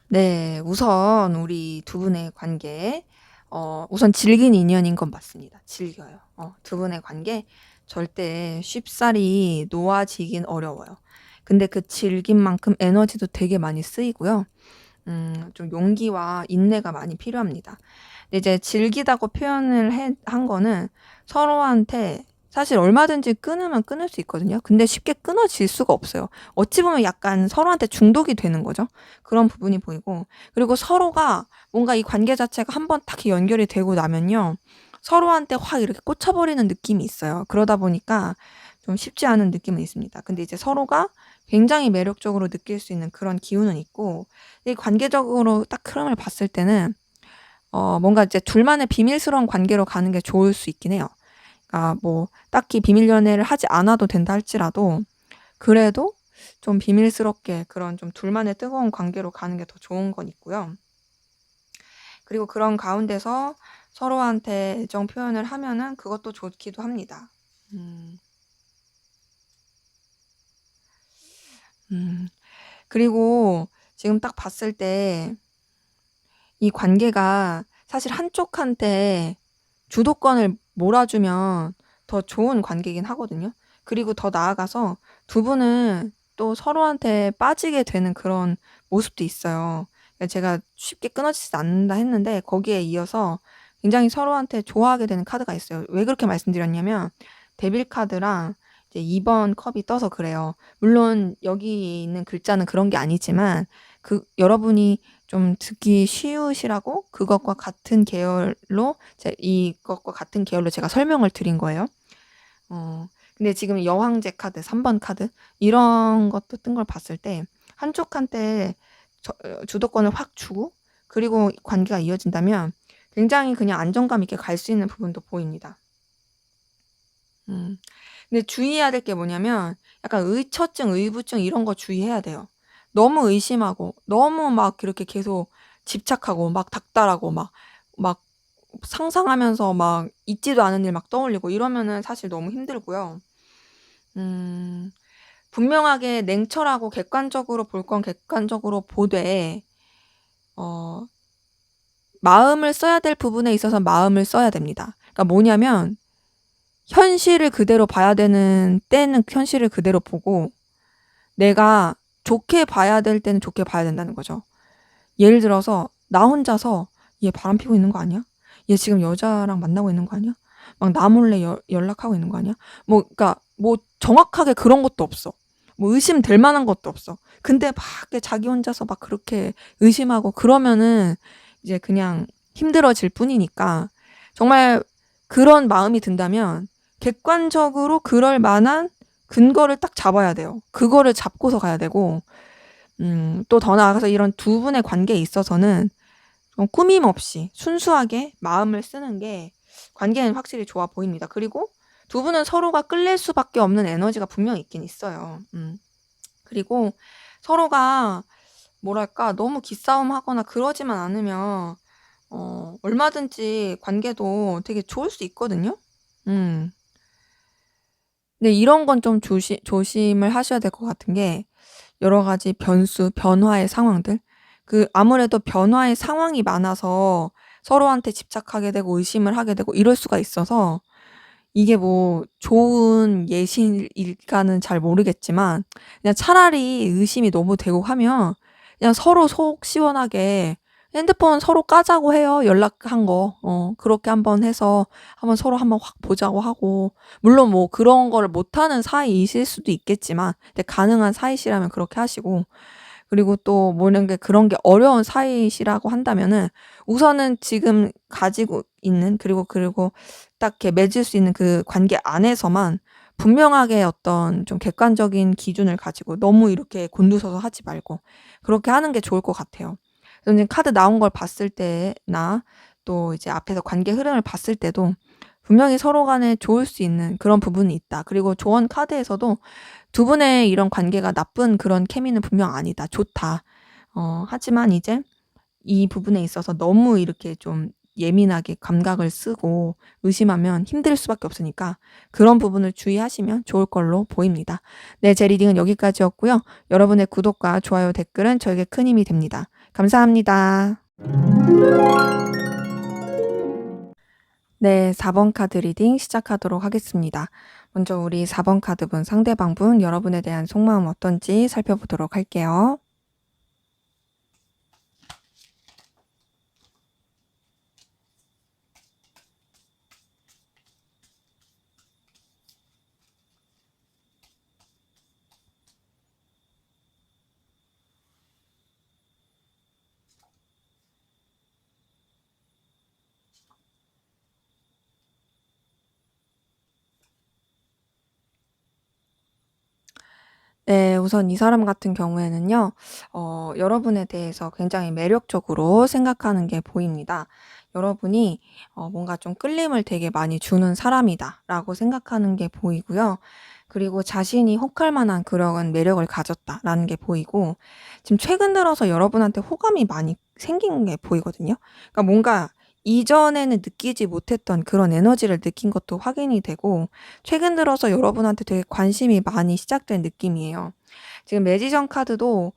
네, 우선 우리 두 분의 관계, 우선 질긴 인연인 건 맞습니다. 즐겨요. 두 분의 관계 절대 쉽사리 놓아지긴 어려워요. 근데 그 질긴 만큼 에너지도 되게 많이 쓰이고요. 좀 용기와 인내가 많이 필요합니다. 근데 이제 질기다고 표현을 한 거는 서로한테 사실 얼마든지 끊으면 끊을 수 있거든요. 근데 쉽게 끊어질 수가 없어요. 어찌 보면 약간 서로한테 중독이 되는 거죠. 그런 부분이 보이고, 그리고 서로가 뭔가 이 관계 자체가 한번 딱 연결이 되고 나면요, 서로한테 확 이렇게 꽂혀버리는 느낌이 있어요. 그러다 보니까 좀 쉽지 않은 느낌은 있습니다. 근데 이제 서로가 굉장히 매력적으로 느낄 수 있는 그런 기운은 있고, 이 관계적으로 딱 흐름을 봤을 때는 뭔가 이제 둘만의 비밀스러운 관계로 가는 게 좋을 수 있긴 해요. 그러니까 뭐 딱히 비밀 연애를 하지 않아도 된다 할지라도, 그래도 좀 비밀스럽게 그런 좀 둘만의 뜨거운 관계로 가는 게 더 좋은 건 있고요. 그리고 그런 가운데서 서로한테 애정 표현을 하면은 그것도 좋기도 합니다. 음, 음. 그리고 지금 딱 봤을 때 이 관계가 사실 한쪽한테 주도권을 몰아주면 더 좋은 관계이긴 하거든요. 그리고 더 나아가서 두 분은 또 서로한테 빠지게 되는 그런 모습도 있어요. 그러니까 제가 쉽게 끊어지지 않는다 했는데, 거기에 이어서 굉장히 서로한테 좋아하게 되는 카드가 있어요. 왜 그렇게 말씀드렸냐면, 데빌 카드랑 이제 2번 컵이 떠서 그래요. 물론 여기 있는 글자는 그런 게 아니지만, 여러분이 좀 듣기 쉬우시라고 그것과 같은 계열로 이것과 같은 계열로 제가 설명을 드린 거예요. 근데 지금 여왕제 카드, 3번 카드 이런 것도 뜬 걸 봤을 때 한쪽한테 주도권을 확 주고, 그리고 관계가 이어진다면 굉장히 그냥 안정감 있게 갈 수 있는 부분도 보입니다. 음. 근데 주의해야 될 게 뭐냐면, 약간 의처증, 의부증 이런 거 주의해야 돼요. 너무 의심하고 너무 막 그렇게 계속 집착하고 막 닥달하고 막 상상하면서 막 있지도 않은 일 막 떠올리고 이러면은 사실 너무 힘들고요. 음, 분명하게 냉철하고 객관적으로 볼 건 객관적으로 보되, 어, 마음을 써야 될 부분에 있어서 마음을 써야 됩니다. 그러니까 뭐냐면, 현실을 그대로 봐야 되는 때는 현실을 그대로 보고, 내가 좋게 봐야 될 때는 좋게 봐야 된다는 거죠. 예를 들어서 나 혼자서 얘 바람 피고 있는 거 아니야? 얘 지금 여자랑 만나고 있는 거 아니야? 막 나 몰래 연락하고 있는 거 아니야? 그러니까 뭐 정확하게 그런 것도 없어. 뭐 의심될 만한 것도 없어. 근데 막 자기 혼자서 막 그렇게 의심하고 그러면은 이제 그냥 힘들어질 뿐이니까, 정말 그런 마음이 든다면 객관적으로 그럴 만한 근거를 딱 잡아야 돼요. 그거를 잡고서 가야 되고, 또 더 나아가서 이런 두 분의 관계에 있어서는 꾸밈 없이 순수하게 마음을 쓰는 게 관계는 확실히 좋아 보입니다. 그리고 두 분은 서로가 끌릴 수밖에 없는 에너지가 분명히 있긴 있어요. 그리고 서로가 뭐랄까 너무 기싸움 하거나 그러지만 않으면 얼마든지 관계도 되게 좋을 수 있거든요. 음. 근데 이런 건 좀 조심을 하셔야 될 것 같은 게, 여러 가지 변수, 변화의 상황들. 아무래도 변화의 상황이 많아서 서로한테 집착하게 되고 의심을 하게 되고 이럴 수가 있어서 이게 뭐 좋은 예시일까는 잘 모르겠지만 그냥 차라리 의심이 너무 되고 하면 그냥 서로 속 시원하게 핸드폰 서로 까자고 해요. 연락한 거. 그렇게 한번 해서 한번 서로 한번 확 보자고 하고 물론 뭐 그런 거를 못하는 사이이실 수도 있겠지만 근데 가능한 사이시라면 그렇게 하시고 그리고 또 모르는 게 그런 게 어려운 사이시라고 한다면은 우선은 지금 가지고 있는 그리고 딱 이렇게 맺을 수 있는 그 관계 안에서만 분명하게 어떤 좀 객관적인 기준을 가지고 너무 이렇게 곤두서서 하지 말고 그렇게 하는 게 좋을 것 같아요. 저는 카드 나온 걸 봤을 때나 또 이제 앞에서 관계 흐름을 봤을 때도 분명히 서로 간에 좋을 수 있는 그런 부분이 있다. 그리고 조언 카드에서도 두 분의 이런 관계가 나쁜 그런 케미는 분명 아니다. 좋다. 하지만 이제 이 부분에 있어서 너무 이렇게 좀 예민하게 감각을 쓰고 의심하면 힘들 수밖에 없으니까 그런 부분을 주의하시면 좋을 걸로 보입니다. 네, 제 리딩은 여기까지였고요. 여러분의 구독과 좋아요, 댓글은 저에게 큰 힘이 됩니다. 감사합니다. 네, 4번 카드 리딩 시작하도록 하겠습니다. 먼저 우리 4번 카드분 상대방분 여러분에 대한 속마음 어떤지 살펴보도록 할게요. 네, 우선 이 사람 같은 경우에는요, 여러분에 대해서 굉장히 매력적으로 생각하는 게 보입니다. 여러분이 뭔가 좀 끌림을 되게 많이 주는 사람이다라고 생각하는 게 보이고요. 그리고 자신이 혹할 만한 그런 매력을 가졌다라는 게 보이고, 지금 최근 들어서 여러분한테 호감이 많이 생긴 게 보이거든요. 그러니까 뭔가 이전에는 느끼지 못했던 그런 에너지를 느낀 것도 확인이 되고, 최근 들어서 여러분한테 되게 관심이 많이 시작된 느낌이에요. 지금 매지션 카드도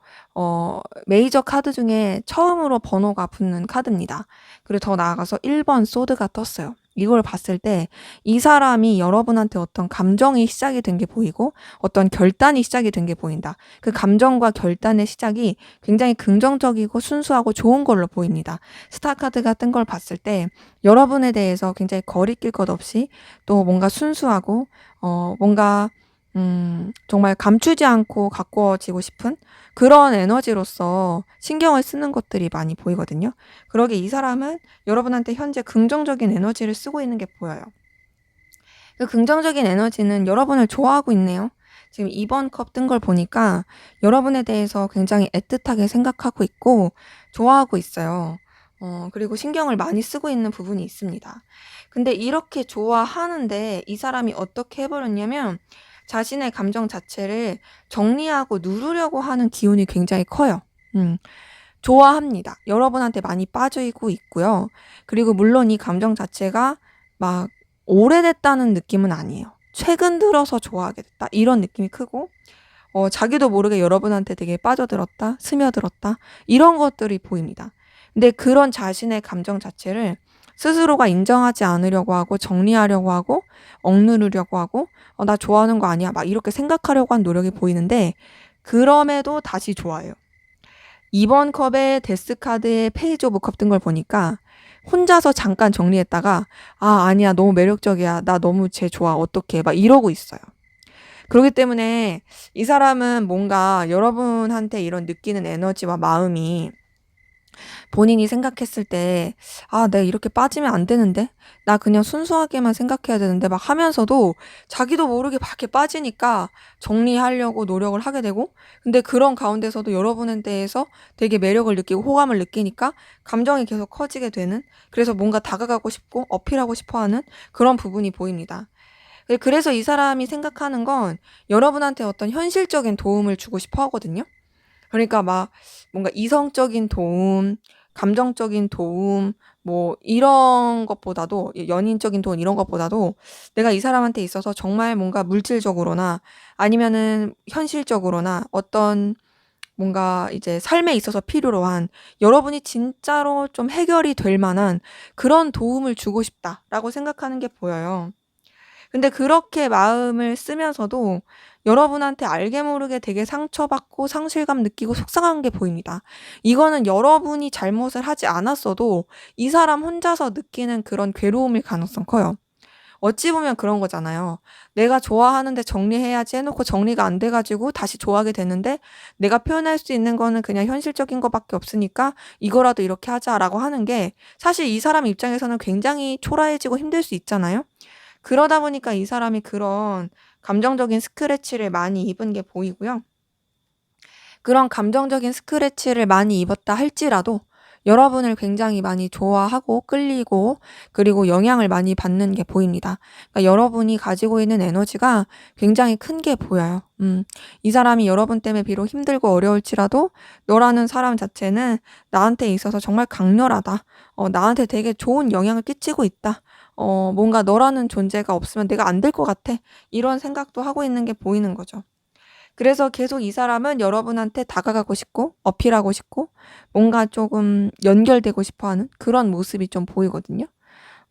메이저 카드 중에 처음으로 번호가 붙는 카드입니다. 그리고 더 나아가서 1번 소드가 떴어요. 이걸 봤을 때 이 사람이 여러분한테 어떤 감정이 시작이 된 게 보이고 어떤 결단이 시작이 된 게 보인다. 그 감정과 결단의 시작이 굉장히 긍정적이고 순수하고 좋은 걸로 보입니다. 스타 카드가 뜬 걸 봤을 때 여러분에 대해서 굉장히 거리낄 것 없이 또 뭔가 순수하고 뭔가 정말 감추지 않고 가꿔지고 싶은 그런 에너지로서 신경을 쓰는 것들이 많이 보이거든요. 그러게 이 사람은 여러분한테 현재 긍정적인 에너지를 쓰고 있는 게 보여요. 그 긍정적인 에너지는 여러분을 좋아하고 있네요. 지금 2번 컵 뜬 걸 보니까 여러분에 대해서 굉장히 애틋하게 생각하고 있고 좋아하고 있어요. 그리고 신경을 많이 쓰고 있는 부분이 있습니다. 근데 이렇게 좋아하는데 이 사람이 어떻게 해버렸냐면 자신의 감정 자체를 정리하고 누르려고 하는 기운이 굉장히 커요. 좋아합니다. 여러분한테 많이 빠지고 있고요. 그리고 물론 이 감정 자체가 막 오래됐다는 느낌은 아니에요. 최근 들어서 좋아하게 됐다. 이런 느낌이 크고, 자기도 모르게 여러분한테 되게 빠져들었다, 스며들었다, 이런 것들이 보입니다. 근데 그런 자신의 감정 자체를 스스로가 인정하지 않으려고 하고, 정리하려고 하고, 억누르려고 하고, 나 좋아하는 거 아니야. 막 이렇게 생각하려고 한 노력이 보이는데, 그럼에도 다시 좋아해요. 2번 컵에 데스카드에 페이지 오브 컵 뜬 걸 보니까 혼자서 잠깐 정리했다가 아니야 너무 매력적이야 나 너무 쟤 좋아 어떡해 막 이러고 있어요. 그렇기 때문에 이 사람은 뭔가 여러분한테 이런 느끼는 에너지와 마음이 본인이 생각했을 때 내가 이렇게 빠지면 안 되는데 나 그냥 순수하게만 생각해야 되는데 막 하면서도 자기도 모르게 막 이렇게 빠지니까 정리하려고 노력을 하게 되고 근데 그런 가운데서도 여러분에 대해서 되게 매력을 느끼고 호감을 느끼니까 감정이 계속 커지게 되는 그래서 뭔가 다가가고 싶고 어필하고 싶어 하는 그런 부분이 보입니다. 그래서 이 사람이 생각하는 건 여러분한테 어떤 현실적인 도움을 주고 싶어 하거든요. 그러니까 막 뭔가 이성적인 도움, 감정적인 도움, 뭐 이런 것보다도 연인적인 도움 이런 것보다도 내가 이 사람한테 있어서 정말 뭔가 물질적으로나 아니면은 현실적으로나 어떤 뭔가 이제 삶에 있어서 필요로 한 여러분이 진짜로 좀 해결이 될 만한 그런 도움을 주고 싶다라고 생각하는 게 보여요. 근데 그렇게 마음을 쓰면서도 여러분한테 알게 모르게 되게 상처받고 상실감 느끼고 속상한 게 보입니다. 이거는 여러분이 잘못을 하지 않았어도 이 사람 혼자서 느끼는 그런 괴로움일 가능성 커요. 어찌 보면 그런 거잖아요. 내가 좋아하는데 정리해야지 해놓고 정리가 안 돼가지고 다시 좋아하게 되는데 내가 표현할 수 있는 거는 그냥 현실적인 것밖에 없으니까 이거라도 이렇게 하자라고 하는 게 사실 이 사람 입장에서는 굉장히 초라해지고 힘들 수 있잖아요. 그러다 보니까 이 사람이 그런 감정적인 스크래치를 많이 입은 게 보이고요. 그런 감정적인 스크래치를 많이 입었다 할지라도 여러분을 굉장히 많이 좋아하고 끌리고 그리고 영향을 많이 받는 게 보입니다. 그러니까 여러분이 가지고 있는 에너지가 굉장히 큰 게 보여요. 이 사람이 여러분 때문에 비록 힘들고 어려울지라도 너라는 사람 자체는 나한테 있어서 정말 강렬하다. 나한테 되게 좋은 영향을 끼치고 있다. 뭔가 너라는 존재가 없으면 내가 안 될 것 같아. 이런 생각도 하고 있는 게 보이는 거죠. 그래서 계속 이 사람은 여러분한테 다가가고 싶고 어필하고 싶고 뭔가 조금 연결되고 싶어 하는 그런 모습이 좀 보이거든요.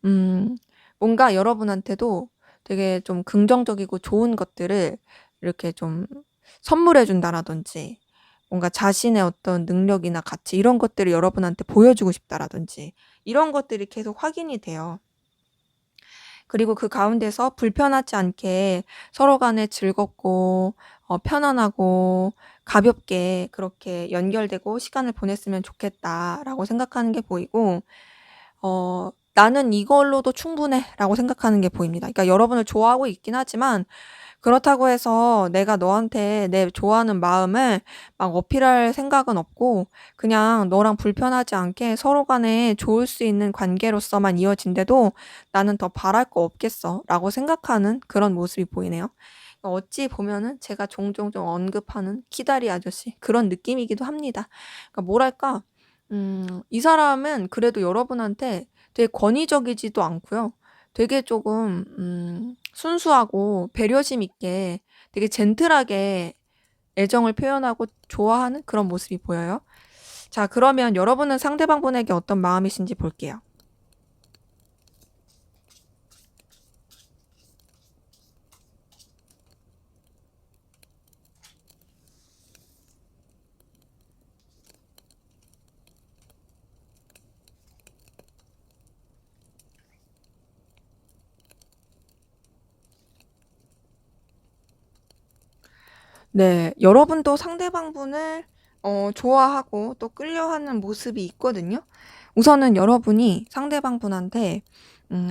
음, 뭔가 여러분한테도 되게 좀 긍정적이고 좋은 것들을 이렇게 좀 선물해 준다라든지 뭔가 자신의 어떤 능력이나 가치 이런 것들을 여러분한테 보여주고 싶다라든지 이런 것들이 계속 확인이 돼요. 그리고 그 가운데서 불편하지 않게 서로 간에 즐겁고 편안하고 가볍게 그렇게 연결되고 시간을 보냈으면 좋겠다라고 생각하는 게 보이고 '나는 이걸로도 충분해.'라고 생각하는 게 보입니다. 그러니까 여러분을 좋아하고 있긴 하지만 그렇다고 해서 내가 너한테 내 좋아하는 마음을 막 어필할 생각은 없고 그냥 너랑 불편하지 않게 서로 간에 좋을 수 있는 관계로서만 이어진대도 '나는 더 바랄 거 없겠어.'라고 생각하는 그런 모습이 보이네요. 어찌 보면은 제가 종종 좀 언급하는 키다리 아저씨 그런 느낌이기도 합니다. 그러니까 뭐랄까 이 사람은 그래도 여러분한테 되게 권위적이지도 않고요. 되게 조금 순수하고 배려심 있게 되게 젠틀하게 애정을 표현하고 좋아하는 그런 모습이 보여요. 자, 그러면 여러분은 상대방분에게 어떤 마음이신지 볼게요. 네. 여러분도 상대방분을 좋아하고 또 끌려하는 모습이 있거든요. 우선은 여러분이 상대방분한테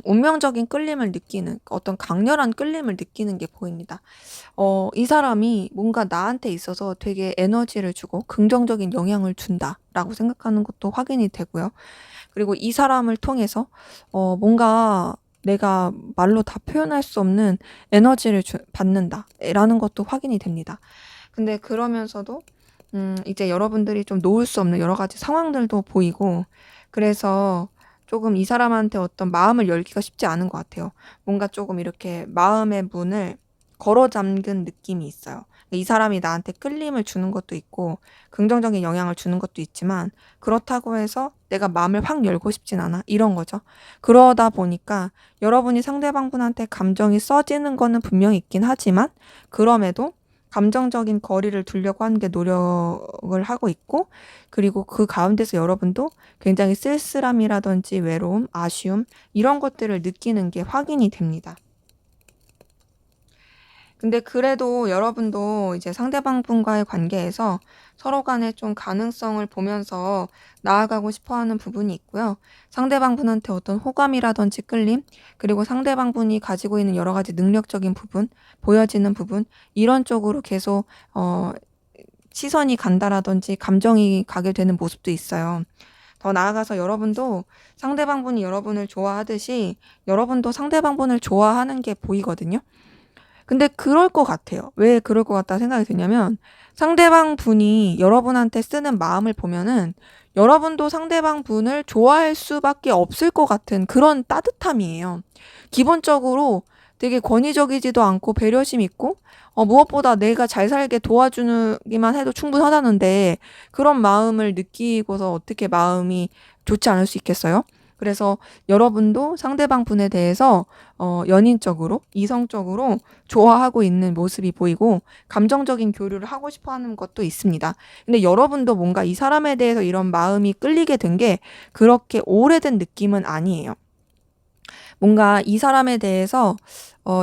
운명적인 끌림을 느끼는 어떤 강렬한 끌림을 느끼는 게 보입니다. 이 사람이 뭔가 나한테 있어서 되게 에너지를 주고 긍정적인 영향을 준다라고 생각하는 것도 확인이 되고요. 그리고 이 사람을 통해서 뭔가 내가 말로 다 표현할 수 없는 에너지를 받는다라는 것도 확인이 됩니다. 근데 그러면서도 이제 여러분들이 좀 놓을 수 없는 여러 가지 상황들도 보이고 그래서 조금 이 사람한테 어떤 마음을 열기가 쉽지 않은 것 같아요. 뭔가 조금 이렇게 마음의 문을 걸어 잠근 느낌이 있어요. 이 사람이 나한테 끌림을 주는 것도 있고 긍정적인 영향을 주는 것도 있지만 그렇다고 해서 내가 마음을 확 열고 싶진 않아. 이런 거죠. 그러다 보니까 여러분이 상대방분한테 감정이 써지는 거는 분명히 있긴 하지만 그럼에도 감정적인 거리를 두려고 하는 게 노력을 하고 있고 그리고 그 가운데서 여러분도 굉장히 쓸쓸함이라든지 외로움, 아쉬움 이런 것들을 느끼는 게 확인이 됩니다. 근데 그래도 여러분도 이제 상대방분과의 관계에서 서로 간에 좀 가능성을 보면서 나아가고 싶어 하는 부분이 있고요. 상대방분한테 어떤 호감이라든지 끌림, 그리고 상대방분이 가지고 있는 여러 가지 능력적인 부분, 보여지는 부분, 이런 쪽으로 계속, 시선이 간다라든지 감정이 가게 되는 모습도 있어요. 더 나아가서 여러분도 상대방분이 여러분을 좋아하듯이 여러분도 상대방분을 좋아하는 게 보이거든요. 근데 그럴 것 같아요. 왜 그럴 것 같다 생각이 드냐면 상대방 분이 여러분한테 쓰는 마음을 보면은 여러분도 상대방 분을 좋아할 수밖에 없을 것 같은 그런 따뜻함이에요. 기본적으로 되게 권위적이지도 않고 배려심 있고 무엇보다 내가 잘 살게 도와주기만 해도 충분하다는데 그런 마음을 느끼고서 어떻게 마음이 좋지 않을 수 있겠어요? 그래서 여러분도 상대방 분에 대해서 연인적으로, 이성적으로 좋아하고 있는 모습이 보이고 감정적인 교류를 하고 싶어 하는 것도 있습니다. 근데 여러분도 뭔가 이 사람에 대해서 이런 마음이 끌리게 된 게 그렇게 오래된 느낌은 아니에요. 뭔가 이 사람에 대해서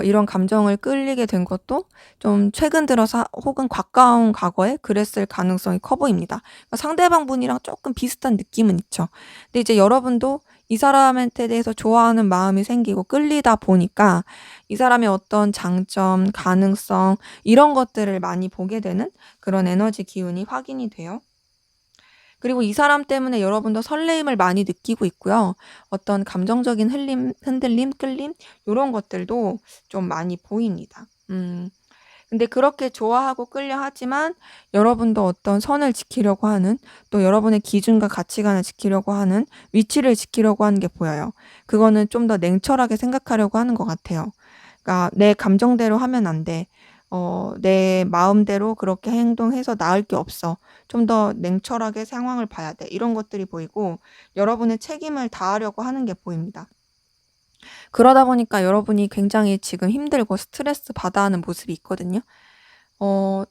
이런 감정을 끌리게 된 것도 좀 최근 들어서 혹은 가까운 과거에 그랬을 가능성이 커 보입니다. 그러니까 상대방 분이랑 조금 비슷한 느낌은 있죠. 근데 이제 여러분도 이 사람한테 대해서 좋아하는 마음이 생기고 끌리다 보니까 이 사람의 어떤 장점, 가능성 이런 것들을 많이 보게 되는 그런 에너지 기운이 확인이 돼요. 그리고 이 사람 때문에 여러분도 설레임을 많이 느끼고 있고요. 어떤 감정적인 흔들림, 끌림 요런 것들도 좀 많이 보입니다. 근데 그렇게 좋아하고 끌려 하지만 여러분도 어떤 선을 지키려고 하는 또 여러분의 기준과 가치관을 지키려고 하는 위치를 지키려고 하는 게 보여요. 그거는 좀 더 냉철하게 생각하려고 하는 것 같아요. 그러니까 '내 감정대로 하면 안 돼. 내 마음대로 그렇게 행동해서 나을 게 없어. 좀 더 냉철하게 상황을 봐야 돼.' 이런 것들이 보이고 여러분의 책임을 다하려고 하는 게 보입니다. 그러다 보니까 여러분이 굉장히 지금 힘들고 스트레스 받아 하는 모습이 있거든요.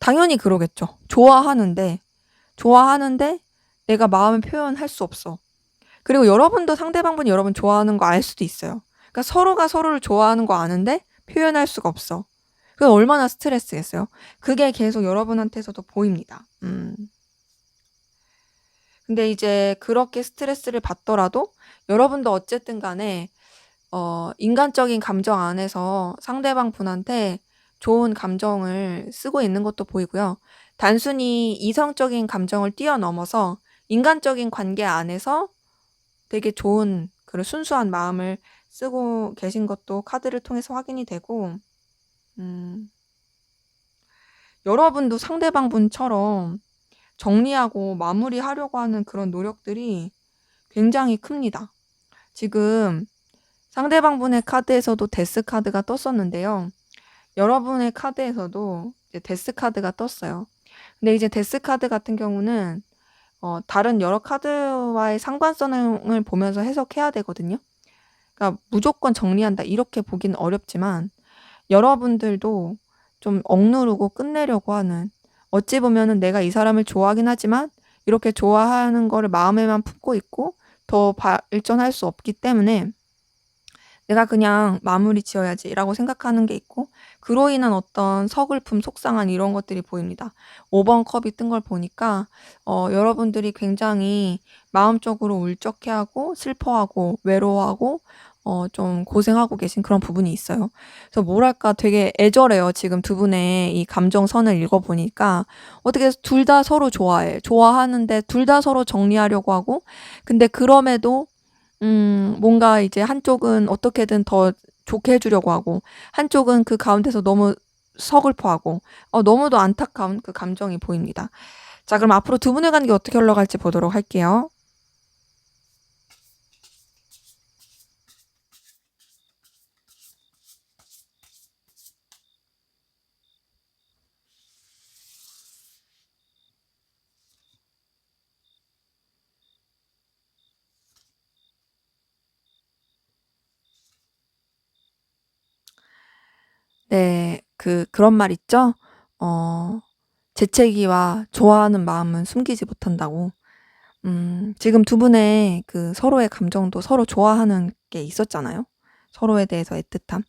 당연히 그러겠죠. 좋아하는데 내가 마음을 표현할 수 없어. 그리고 여러분도 상대방분이 여러분 좋아하는 거 알 수도 있어요. 그러니까 서로가 서로를 좋아하는 거 아는데 표현할 수가 없어. 그게 얼마나 스트레스겠어요. 그게 계속 여러분한테서도 보입니다. 근데 이제 그렇게 스트레스를 받더라도 여러분도 어쨌든 간에 인간적인 감정 안에서 상대방 분한테 좋은 감정을 쓰고 있는 것도 보이고요. 단순히 이성적인 감정을 뛰어넘어서 인간적인 관계 안에서 되게 좋은 그런 순수한 마음을 쓰고 계신 것도 카드를 통해서 확인이 되고, 음, 여러분도 상대방 분처럼 정리하고 마무리하려고 하는 그런 노력들이 굉장히 큽니다. 지금 상대방 분의 카드에서도 데스 카드가 떴었는데요. 여러분의 카드에서도 이제 데스 카드가 떴어요. 근데 이제 데스 카드 같은 경우는 다른 여러 카드와의 상관성을 보면서 해석해야 되거든요. 그러니까 무조건 정리한다 이렇게 보기는 어렵지만 여러분들도 좀 억누르고 끝내려고 하는, 어찌 보면은 내가 이 사람을 좋아하긴 하지만 이렇게 좋아하는 거를 마음에만 품고 있고 더 발전할 수 없기 때문에 '내가 그냥 마무리 지어야지.'라고 생각하는 게 있고 그로 인한 어떤 서글픔, 속상한 이런 것들이 보입니다. 5번 컵이 뜬 걸 보니까 여러분들이 굉장히 마음적으로 울적해하고 슬퍼하고 외로워하고 좀 고생하고 계신 그런 부분이 있어요. 그래서 뭐랄까 되게 애절해요. 지금 두 분의 이 감정선을 읽어 보니까 어떻게 둘 다 서로 좋아해. 좋아하는데 둘 다 서로 정리하려고 하고 근데 그럼에도 뭔가 이제 한쪽은 어떻게든 더 좋게 해 주려고 하고 한쪽은 그 가운데서 너무 서글퍼하고 너무도 안타까운 그 감정이 보입니다. 자, 그럼 앞으로 두 분의 관계 어떻게 흘러갈지 보도록 할게요. 네. 그런 말 있죠? 어 재채기와 좋아하는 마음은 숨기지 못한다고. 지금 두 분의 그 서로의 감정도 서로 좋아하는 게 있었잖아요. 서로에 대해서 애틋함.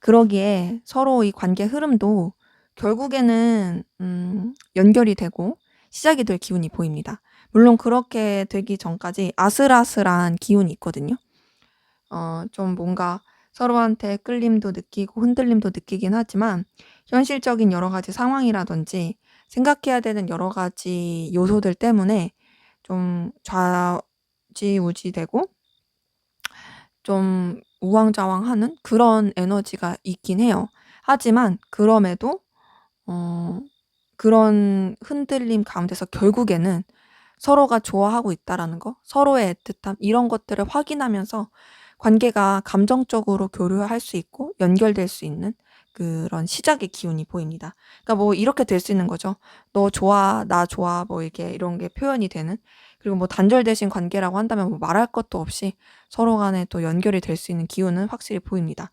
그러기에 서로 이 관계 흐름도 결국에는 연결이 되고 시작이 될 기운이 보입니다. 물론 그렇게 되기 전까지 아슬아슬한 기운이 있거든요. 좀 뭔가 서로한테 끌림도 느끼고 흔들림도 느끼긴 하지만 현실적인 여러 가지 상황이라든지 생각해야 되는 여러 가지 요소들 때문에 좀 좌지우지되고 좀 우왕좌왕하는 그런 에너지가 있긴 해요. 하지만 그럼에도 어 그런 흔들림 가운데서 결국에는 서로가 좋아하고 있다라는 거, 서로의 애틋함 이런 것들을 확인하면서 관계가 감정적으로 교류할 수 있고 연결될 수 있는 그런 시작의 기운이 보입니다. 그러니까 뭐 이렇게 될 수 있는 거죠. "너 좋아. 나 좋아." 뭐 이렇게 이런 게 표현이 되는. 그리고 뭐 단절되신 관계라고 한다면 뭐 말할 것도 없이 서로 간에 또 연결이 될 수 있는 기운은 확실히 보입니다.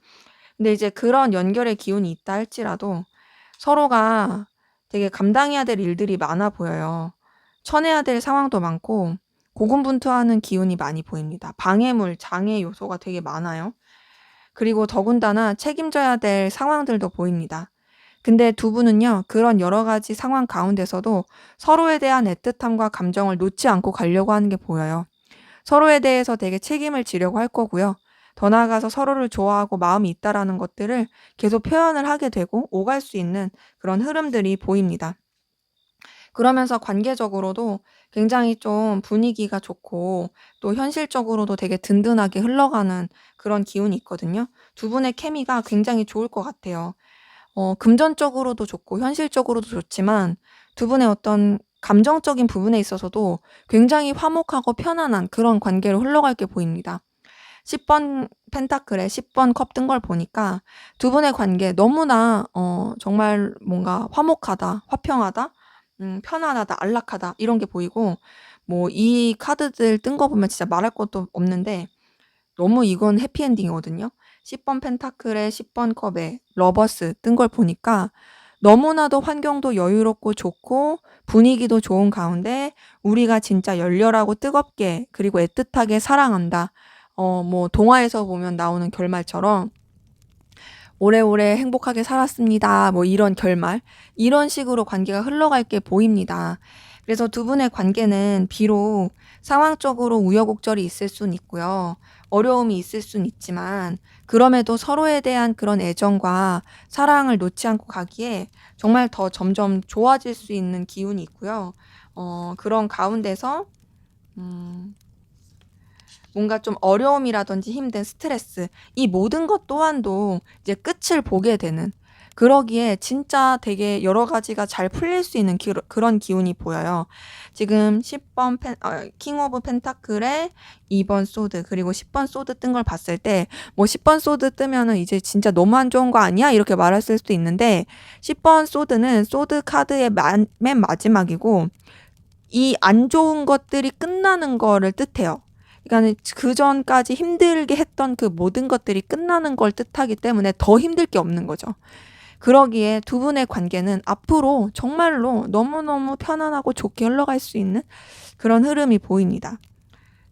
근데 이제 그런 연결의 기운이 있다 할지라도 서로가 되게 감당해야 될 일들이 많아 보여요. 쳐내야 될 상황도 많고 고군분투하는 기운이 많이 보입니다. 방해물, 장애 요소가 되게 많아요. 그리고 더군다나 책임져야 될 상황들도 보입니다. 근데 두 분은요, 그런 여러 가지 상황 가운데서도 서로에 대한 애틋함과 감정을 놓지 않고 가려고 하는 게 보여요. 서로에 대해서 되게 책임을 지려고 할 거고요. 더 나아가서 서로를 좋아하고 마음이 있다라는 것들을 계속 표현을 하게 되고 오갈 수 있는 그런 흐름들이 보입니다. 그러면서 관계적으로도 굉장히 좀 분위기가 좋고 또 현실적으로도 되게 든든하게 흘러가는 그런 기운이 있거든요. 두 분의 케미가 굉장히 좋을 것 같아요. 금전적으로도 좋고 현실적으로도 좋지만 두 분의 어떤 감정적인 부분에 있어서도 굉장히 화목하고 편안한 그런 관계로 흘러갈 게 보입니다. 10번 펜타클에 10번 컵 뜬 걸 보니까 두 분의 관계 너무나 정말 뭔가 화목하다, 화평하다, 편안하다, 안락하다 이런 게 보이고 뭐 이 카드들 뜬 거 보면 진짜 말할 것도 없는데 너무 이건 해피엔딩이거든요. 10번 펜타클에 10번 컵에 러버스 뜬 걸 보니까 너무나도 환경도 여유롭고 좋고 분위기도 좋은 가운데 우리가 진짜 열렬하고 뜨겁게 그리고 애틋하게 사랑한다. 뭐 동화에서 보면 나오는 결말처럼 오래오래 행복하게 살았습니다. 뭐 이런 결말. 이런 식으로 관계가 흘러갈 게 보입니다. 그래서 두 분의 관계는 비록 상황적으로 우여곡절이 있을 순 있고요. 어려움이 있을 순 있지만 그럼에도 서로에 대한 그런 애정과 사랑을 놓지 않고 가기에 정말 더 점점 좋아질 수 있는 기운이 있고요. 그런 가운데서 음 뭔가 좀 어려움이라든지 힘든 스트레스 이 모든 것 또한도 이제 끝을 보게 되는 그러기에 진짜 되게 여러 가지가 잘 풀릴 수 있는 그런 기운이 보여요. 지금 10번 킹 오브 펜타클에 2번 소드 그리고 10번 소드 뜬 걸 봤을 때 뭐 10번 소드 뜨면은 이제 진짜 너무 안 좋은 거 아니야? 이렇게 말했을 수도 있는데 10번 소드는 소드 카드의 맨 마지막이고 이 안 좋은 것들이 끝나는 거를 뜻해요. 그러니까는 그전까지 힘들게 했던 그 모든 것들이 끝나는 걸 뜻하기 때문에 더 힘들 게 없는 거죠. 그러기에 두 분의 관계는 앞으로 정말로 너무너무 편안하고 좋게 흘러갈 수 있는 그런 흐름이 보입니다.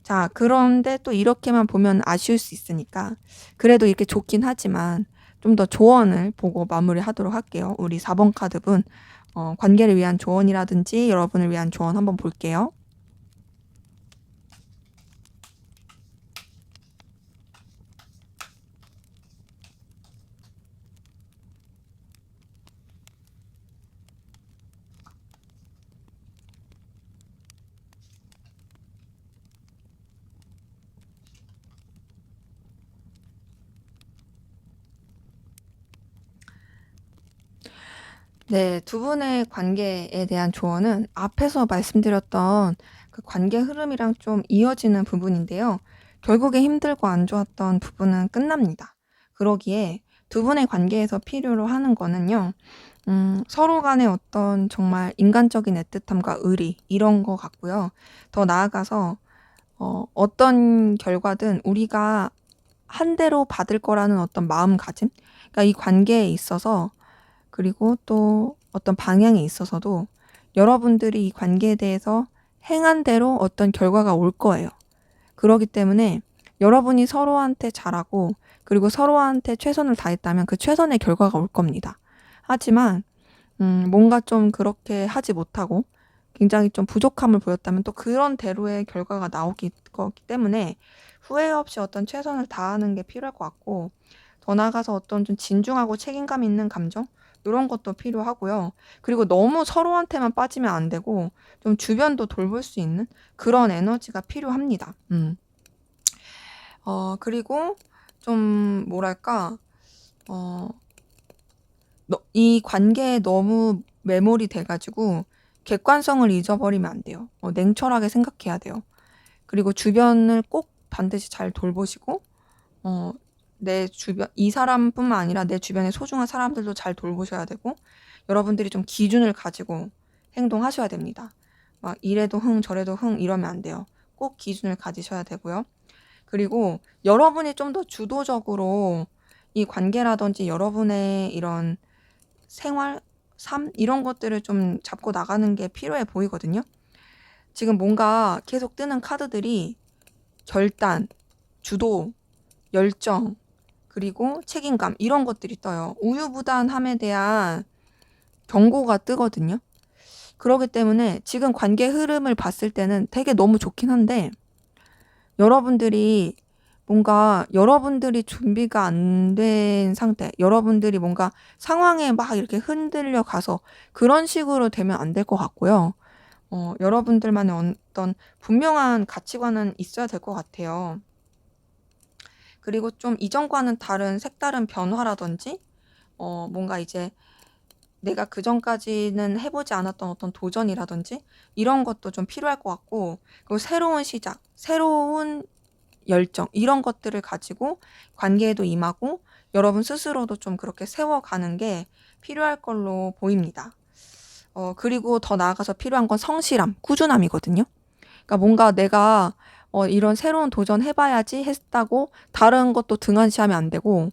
자, 그런데 또 이렇게만 보면 아쉬울 수 있으니까 그래도 이렇게 좋긴 하지만 좀 더 조언을 보고 마무리하도록 할게요. 우리 4번 카드분 관계를 위한 조언이라든지 여러분을 위한 조언 한번 볼게요. 네. 두 분의 관계에 대한 조언은 앞에서 말씀드렸던 그 관계 흐름이랑 좀 이어지는 부분인데요. 결국에 힘들고 안 좋았던 부분은 끝납니다. 그러기에 두 분의 관계에서 필요로 하는 거는요. 서로 간의 어떤 정말 인간적인 애틋함과 의리 이런 거 같고요. 더 나아가서 어떤 결과든 우리가 한 대로 받을 거라는 어떤 마음가짐? 그러니까 이 관계에 있어서 그리고 또 어떤 방향에 있어서도 여러분들이 이 관계에 대해서 행한 대로 어떤 결과가 올 거예요. 그러기 때문에 여러분이 서로한테 잘하고 그리고 서로한테 최선을 다했다면 그 최선의 결과가 올 겁니다. 하지만 뭔가 좀 그렇게 하지 못하고 굉장히 좀 부족함을 보였다면 또 그런 대로의 결과가 나오기 거기 때문에 후회 없이 어떤 최선을 다하는 게 필요할 것 같고 더 나아가서 어떤 좀 진중하고 책임감 있는 감정 요런 것도 필요하고요. 그리고 너무 서로한테만 빠지면 안 되고 좀 주변도 돌볼 수 있는 그런 에너지가 필요합니다. 그리고 좀 뭐랄까 어 이 관계에 너무 매몰이 돼 가지고 객관성을 잊어버리면 안 돼요. 냉철하게 생각해야 돼요. 그리고 주변을 꼭 반드시 잘 돌보시고 내 주변 이 사람뿐만 아니라 내 주변의 소중한 사람들도 잘 돌보셔야 되고 여러분들이 좀 기준을 가지고 행동하셔야 됩니다. 막 이래도 흥 저래도 흥 이러면 안 돼요. 꼭 기준을 가지셔야 되고요. 그리고 여러분이 좀 더 주도적으로 이 관계라든지 여러분의 이런 생활, 삶 이런 것들을 좀 잡고 나가는 게 필요해 보이거든요. 지금 뭔가 계속 뜨는 카드들이 결단, 주도, 열정, 그리고 책임감 이런 것들이 떠요. 우유부단함에 대한 경고가 뜨거든요. 그러기 때문에 지금 관계 흐름을 봤을 때는 되게 너무 좋긴 한데 여러분들이 뭔가 여러분들이 준비가 안 된 상태, 여러분들이 뭔가 상황에 막 이렇게 흔들려 가서 그런 식으로 되면 안 될 것 같고요. 여러분들만의 어떤 분명한 가치관은 있어야 될 것 같아요. 그리고 좀 이전과는 다른 색다른 변화라든지, 뭔가 이제 내가 그전까지는 해보지 않았던 어떤 도전이라든지 이런 것도 좀 필요할 것 같고, 그리고 새로운 시작, 새로운 열정 이런 것들을 가지고 관계에도 임하고 여러분 스스로도 좀 그렇게 세워가는 게 필요할 걸로 보입니다. 그리고 더 나아가서 필요한 건 성실함, 꾸준함이거든요. 그러니까 뭔가 내가 이런 새로운 도전 해봐야지 했다고 다른 것도 등한시하면 안 되고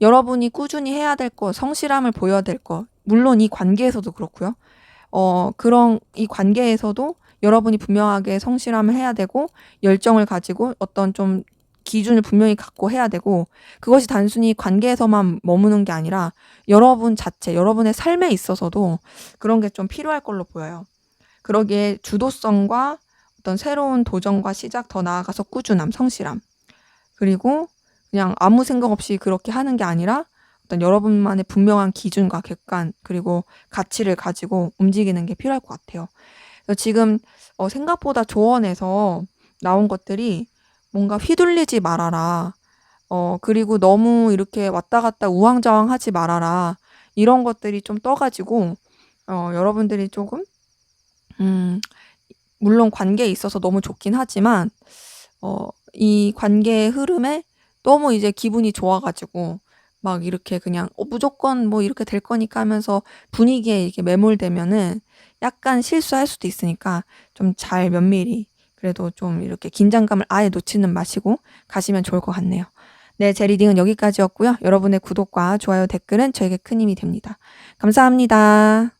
여러분이 꾸준히 해야 될 거, 성실함을 보여야 될 거, 물론 이 관계에서도 그렇고요. 그런 이 관계에서도 여러분이 분명하게 성실함을 해야 되고 열정을 가지고 어떤 좀 기준을 분명히 갖고 해야 되고 그것이 단순히 관계에서만 머무는 게 아니라 여러분 자체, 여러분의 삶에 있어서도 그런 게 좀 필요할 걸로 보여요. 그러기에 주도성과 어떤 새로운 도전과 시작, 더 나아가서 꾸준함, 성실함. 그리고 그냥 아무 생각 없이 그렇게 하는 게 아니라 어떤 여러분만의 분명한 기준과 객관, 그리고 가치를 가지고 움직이는 게 필요할 것 같아요. 그래서 지금 생각보다 조언에서 나온 것들이 뭔가 휘둘리지 말아라. 그리고 너무 이렇게 왔다 갔다 우왕좌왕 하지 말아라. 이런 것들이 좀 떠가지고, 여러분들이 조금, 물론 관계에 있어서 너무 좋긴 하지만, 이 관계의 흐름에 너무 이제 기분이 좋아가지고, 막 이렇게 그냥, 무조건 뭐 이렇게 될 거니까 하면서 분위기에 이렇게 매몰되면은 약간 실수할 수도 있으니까 좀 잘 면밀히, 그래도 좀 이렇게 긴장감을 아예 놓치는 마시고 가시면 좋을 것 같네요. 네, 제 리딩은 여기까지였고요. 여러분의 구독과 좋아요, 댓글은 저에게 큰 힘이 됩니다. 감사합니다.